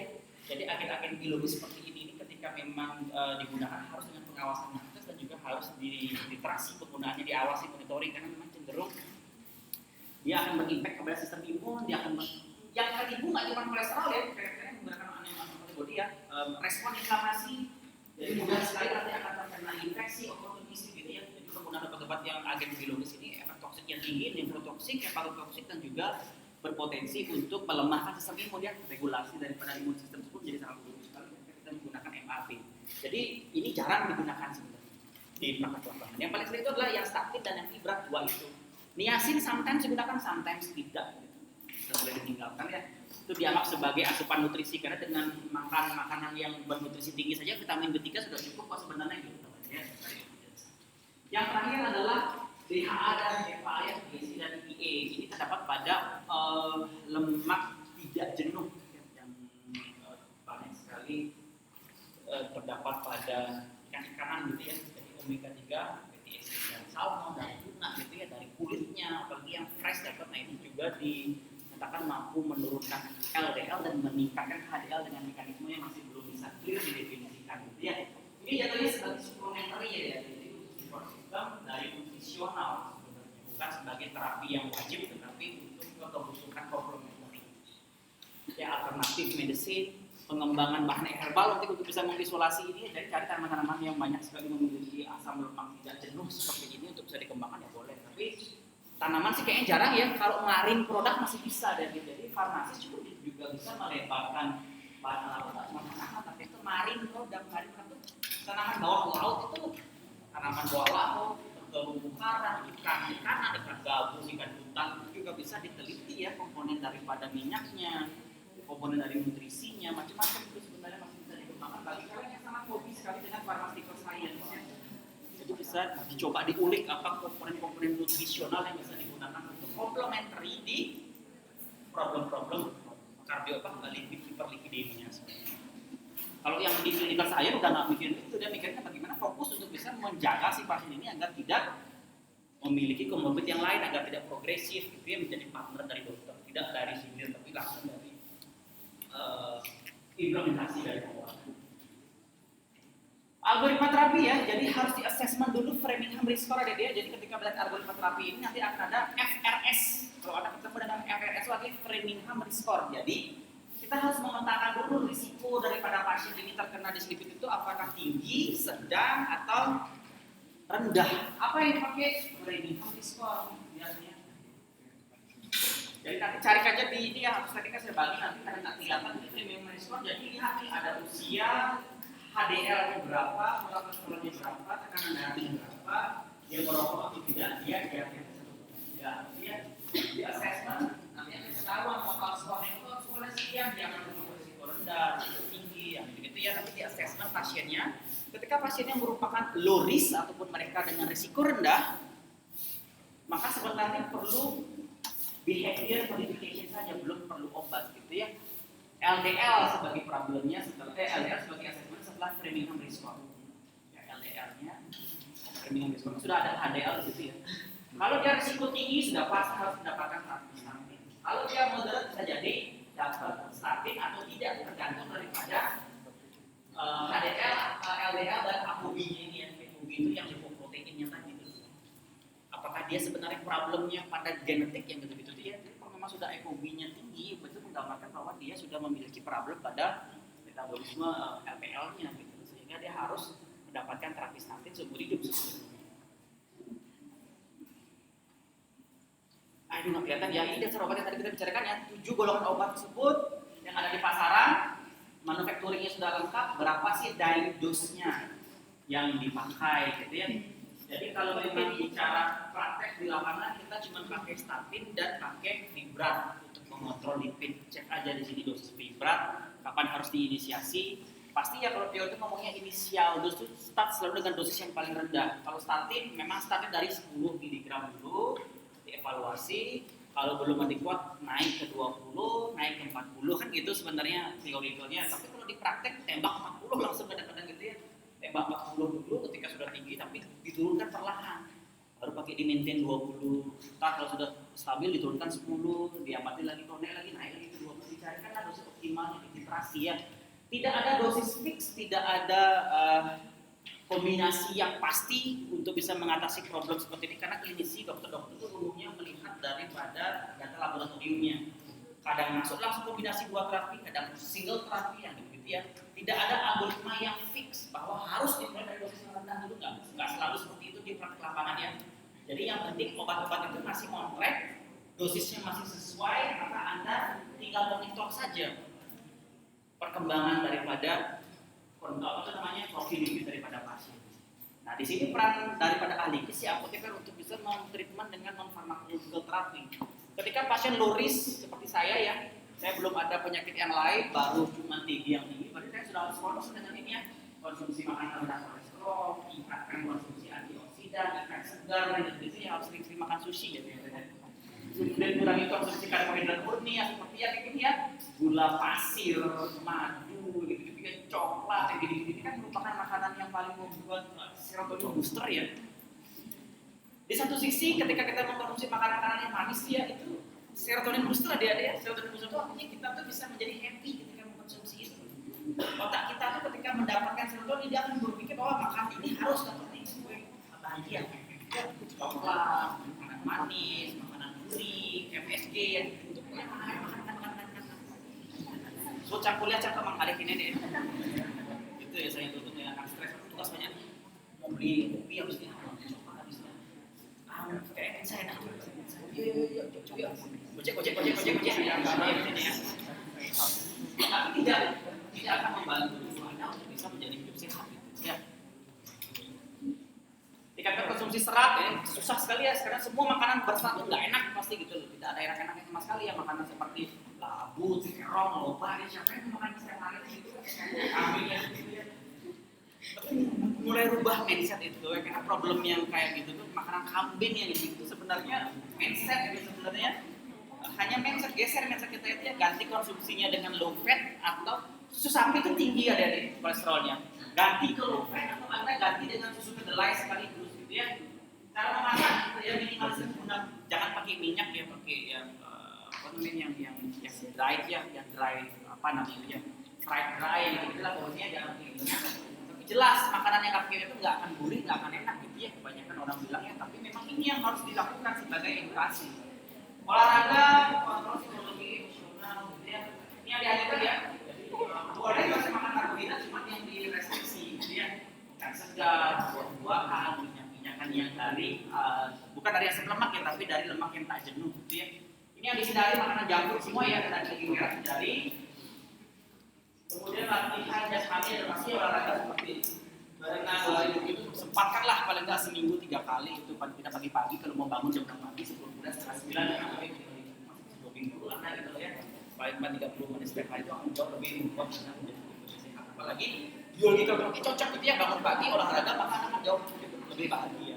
A: Jadi agen-agen biologis seperti ini ketika memang digunakan harus dengan pengawasan nakes dan juga harus diliterasi penggunaannya, diawasi, monitoring, karena memang cenderung dia akan berimpact kepada sistem imun, dia akan yang kali ibu nggak cuma kolesterol ya, kayak menggunakan antibody ya, respon inflamasi, jadi mudah sekali nanti akan terkena infeksi, oportunisme gitu ya. Jadi penggunaan obat-obat yang agen biologis ini efek toksik yang tinggi, nefrotoksik, hepatotoksik dan juga berpotensi untuk melemahkan sistem imun ya, regulasi daripada imun sistem tersebut jadi sangat buruk sekali ketika kita menggunakan MAB. Jadi ini jarang digunakan sebenarnya di praktek lapangan. Yang paling sering itu adalah yang statin dan yang fibrat, dua itu. Niacin sometimes digunakan, sometimes tidak. Gitu. Boleh ditinggalkan ya. Itu dianggap sebagai asupan nutrisi karena dengan makan makanan yang bernutrisi tinggi saja vitamin B3 sudah cukup kok sebenarnya gitu ya. Yang terakhir adalah DHA dan DHA yang diisi dan EPA. Ini terdapat pada lemak tidak jenuh yang banyak sekali terdapat pada ikan-ikanan gitu ya. Jadi omega 3, fatty acid dari salmon, dari tuna gitu ya, dari kulitnya, apalagi yang fresh dapat. Nah ini juga dinyatakan mampu menurunkan LDL dan meningkatkan HDL dengan mekanisme yang masih belum bisa clear didefinisikan gitu ya. Ini jatuhnya sebagai suplementary ya, jadi untuk support system dari nutrisional sebenarnya, bukan sebagai terapi yang wajib, tetapi untuk kebutuhan komplementari. Ya alternatif medicine, pengembangan bahan herbal untuk bisa mengisolasi ini, jadi cari tanaman-tanaman yang banyak sekali memiliki asam lemak tidak jenuh seperti ini untuk bisa dikembangkan ya boleh. Tapi tanaman sih kayaknya jarang ya, kalau ngarin produk masih bisa dan gitu. Jadi farmasis juga bisa melebarkan bahan alami cuma tanaman, tapi kemarin produk itu tanaman bawah laut itu tanaman bawah laut, terumbu karang, ikan gabus, ikan hutan itu juga bisa diteliti ya komponen daripada minyaknya, komponen dari nutrisinya, macam-macam itu sebenarnya masih bisa dikembangkan bagi kalian yang sangat hobi sekali dengan pharmaceutical science ya. Jadi bisa dicoba diulik apa komponen-komponen nutrisional yang bisa digunakan untuk komplementari di problem-problem lipid hiperlipidemia. Kalau yang di klinikal saya udah nggak mikirin itu, dia mikirnya bagaimana fokus untuk bisa menjaga si pasien ini agar tidak memiliki komorbid yang lain, agar tidak progresif, itu yang menjadi partner dari dokter, tidak dari hilir tapi langsung dari implementasi dari awal. Algoritma terapi ya, jadi harus di assessment dulu Framingham risk score ada dia. Jadi ketika melihat algoritma terapi ini nanti akan ada FRS. Kalau ada ketemu dengan FRS lagi Framingham risk score. Jadi kita harus memetakan dulu risiko daripada pasien ini terkena dislipid itu apakah tinggi, sedang atau rendah. Apa yang dipakai? Framingham risk score biasanya. Jadi nanti cari aja di ini yang harus tadi kan saya bagi nanti karena nggak kelihatan ini Framingham risk score. Jadi lihat nih ada usia, HDL-nya berapa, kolesterolnya berapa, tekanan darahnya berapa, dia merokok atau tidak, dia diabetes atau tidak, dia assessment, nanti akan ketahuan total score-nya itu skornya sekian, dia akan berisiko rendah, risiko tinggi, yang begitu ya. Nanti di assessment pasiennya, ketika pasiennya merupakan low risk ataupun mereka dengan risiko rendah, maka sebenarnya perlu behavior modification saja, belum perlu obat gitu ya. LDL sebagai problemnya setelah LDL sebagai assessment setelah Framingham risk score. Ya, LDL-nya Framingham risk score sudah ada HDL di situ ya. Kalau dia risiko tinggi sudah pasti harus mendapatkan statin. Kalau dia moderate bisa jadi dapat statin atau tidak tergantung daripada HDL, LDL dan ApoB-nya ini ya. ApoB itu yang lipoproteinnya tadi itu. Apakah dia sebenarnya problemnya pada genetik yang gitu-gitu dia? Kalau memang sudah ApoB-nya tinggi, betul menggambarkan bahwa dia sudah memiliki problem pada metabolisme LPL-nya gitu, sehingga dia harus mendapatkan terapi statin seumur hidup. Ini nggak kelihatan ya, ini dasar obat yang tadi kita bicarakan ya, 7 golongan obat tersebut yang ada di pasaran, manufacturingnya sudah lengkap, berapa sih dose-nya yang dipakai gitu ya. Jadi kalau memang bicara praktek di lapangan kita cuma pakai statin dan pakai fibrat untuk mengontrol lipid. Cek aja di sini dosis fibrat, kapan harus diinisiasi. Pasti ya kalau teori itu ngomongnya inisial dosis itu start selalu dengan dosis yang paling rendah. Kalau statin memang startnya dari 10 mg dulu, dievaluasi. Kalau belum adekuat naik ke 20, naik ke 40 kan gitu sebenarnya teorinya. Tapi kalau di praktek tembak 40 langsung kadang-kadang gitu ya. Tembak 40 dulu ketika sudah tinggi tapi diturunkan perlahan. Baru pakai di maintain 20. Kalau sudah stabil diturunkan 10, diamati lagi, naik lagi ke 20. Dicarikanlah dosis optimalnya. konsentrasi ya. Tidak ada dosis fix, tidak ada kombinasi yang pasti untuk bisa mengatasi problem seperti ini karena klinisi dokter-dokter itu umumnya melihat daripada data laboratoriumnya. Kadang masuk langsung kombinasi 2 terapi, kadang single terapi yang gitu ya. Tidak ada algoritma yang fix bahwa harus dimulai dari dosis yang rendah dulu, nggak selalu seperti itu di praktik lapangan ya. Jadi yang penting obat-obat itu masih on track, dosisnya masih sesuai, maka Anda tinggal monitor saja perkembangan daripada profil lipid daripada pasien. Nah, di sini peran daripada ahli gizi apoteker untuk bisa treatment dengan non farmakological terapi. Ketika pasien low risk seperti saya ya, saya belum ada penyakit yang lain, baru cuma TB yang tinggi, berarti saya sudah harus fokus dengan ini ya, konsumsi makanan rendah kolesterol, tingkatkan konsumsi antioksidan, ikan segar, dan itu yang harus sering makan sushi gitu ya. Kemudian kurangi konsumsi karbohidrat murni ya, seperti yang ini ya, gula pasir, madu, gitu-gitu ya, coklat, gitu-gitu kan merupakan makanan yang paling membuat serotonin booster ya. Di satu sisi ketika kita mengkonsumsi makanan-makanan yang manis ya itu serotonin booster adik-adik ya. Serotonin booster itu artinya kita tuh bisa menjadi happy ketika mengkonsumsi itu. Otak kita tuh ketika mendapatkan serotonin dia akan berpikir bahwa makan ini harus dapat nih supaya bahagia. Coklat, makanan manis, makanan gurih, MSG ya itu pokoknya makan. So kuliah cakap mang hari ini deh. Itu ya saya tutup dengan stres tugas banyak. Mau beli kopi harusnya kayak saya nak gojek yang ini ya. Tapi tidak akan membantu Anda untuk bisa menjadi hidup sehat ya. Dikatakan konsumsi serat ya susah sekali ya sekarang semua makanan berserat nggak enak pasti gitu loh. Tidak ada enak-enaknya sama sekali ya makanan seperti labu, terong, loba ya siapa yang makan setiap hari itu kambing ya gitu ya. Mulai rubah mindset itu ya, karena problem yang kayak gitu tuh makanan kambing yang gitu sebenarnya mindset itu sebenarnya hanya mindset geser mindset kita itu ya ganti konsumsinya dengan low fat atau susu sapi itu tinggi ya dari kolesterolnya ganti ke low fat atau Anda ganti dengan susu kedelai sekaligus gitu ya cara memasak gitu ya minimalisir jangan pakai minyak ya pakai yang yang dry ya yang dry apa namanya ya fried dry gitu lah pokoknya jangan pakai minyak. Jelas makanan yang kafein itu nggak akan gurih, nggak akan enak gitu ya kebanyakan orang bilang ya tapi memang ini yang harus dilakukan sebagai edukasi olahraga, kontrol psikologi emosional gitu ya ini yang diajarkan ya boleh masih makan karbohidrat cuma yang direstriksi gitu ya ikan segar, buah-buahan, minyak-minyakan yang dari bukan dari asam lemak ya tapi dari lemak yang tak jenuh gitu ya ini yang dihindari makanan junk food semua ya dan daging merah hindari. Kemudian latihan jasmani dan pasti olahraga seperti berenang, itu sempatkanlah paling nggak seminggu 3 kali itu kita pagi-pagi kalau mau bangun jam 6 pagi sebelum udah setengah 9 sampai jogging dulu lah gitu ya paling 30 menit setiap hari itu akan jauh lebih membuat kita menjadi sehat apalagi biologi kalau cocok gitu ya bangun pagi olahraga maka akan jauh lebih bahagia.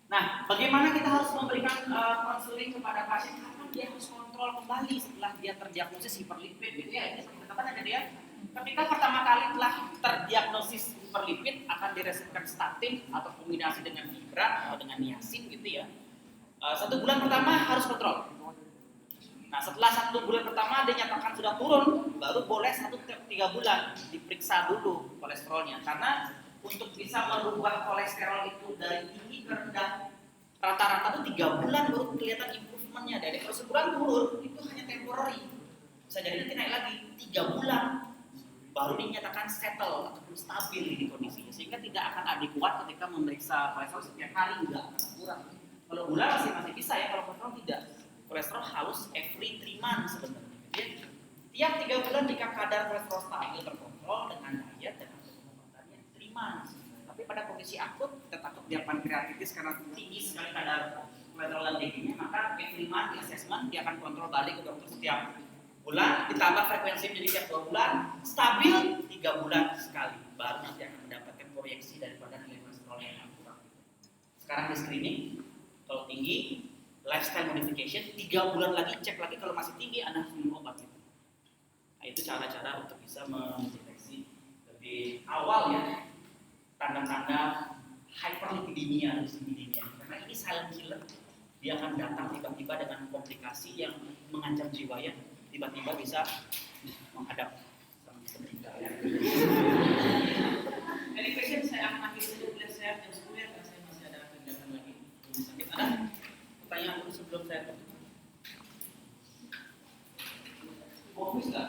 A: Nah, bagaimana kita harus memberikan konseling kepada pasien kapan dia harus kontrol kembali setelah dia terdiagnosis hiperlipid gitu ya. Ini seperti apa ada dia? Ketika pertama kali telah terdiagnosis hiperlipid akan diresepkan statin atau kombinasi dengan fibra atau dengan niacin gitu ya. 1 bulan pertama harus kontrol. Nah, setelah 1 bulan pertama dia nyatakan sudah turun, baru boleh 1-3 bulan diperiksa dulu kolesterolnya karena untuk bisa merubah kolesterol itu dari tinggi ke rendah rata-rata itu 3 bulan baru kelihatan improvementnya. Dari kalau sebulan turun itu hanya temporary bisa jadi nanti naik lagi 3 bulan baru dinyatakan settle ataupun stabil di kondisinya sehingga tidak akan adekuat ketika memeriksa kolesterol setiap hari enggak akan kurang. Kalau gula masih bisa ya kalau kolesterol tidak kolesterol harus every 3 months sebenarnya jadi tiap 3 bulan jika kadar kolesterol stabil terkontrol dengan diet dan tapi pada kondisi akut kita takut dia pankreatitis karena tinggi sekali kadar kolesterol dan tingginya maka every month assessment dia akan kontrol balik ke dokter setiap bulan ditambah frekuensi menjadi tiap 2 bulan stabil 3 bulan sekali baru nanti akan mendapatkan proyeksi daripada nilai kolesterol yang kurang sekarang di screening kalau tinggi lifestyle modification 3 bulan lagi cek lagi kalau masih tinggi Anda harus minum obat itu nah itu cara-cara untuk bisa mendeteksi lebih awal ya tanda-tanda hyperlipidemia, dislipidemia. Karena ini silent killer, dia akan datang tiba-tiba dengan komplikasi yang mengancam jiwa ya. tiba-tiba bisa menghadap sama seperti ya. Any question? Saya akan akhiri saja kuliah saya jam 10 ya, karena saya masih ada kegiatan lagi. Ada pertanyaan sebelum saya tutup? Fokus nggak?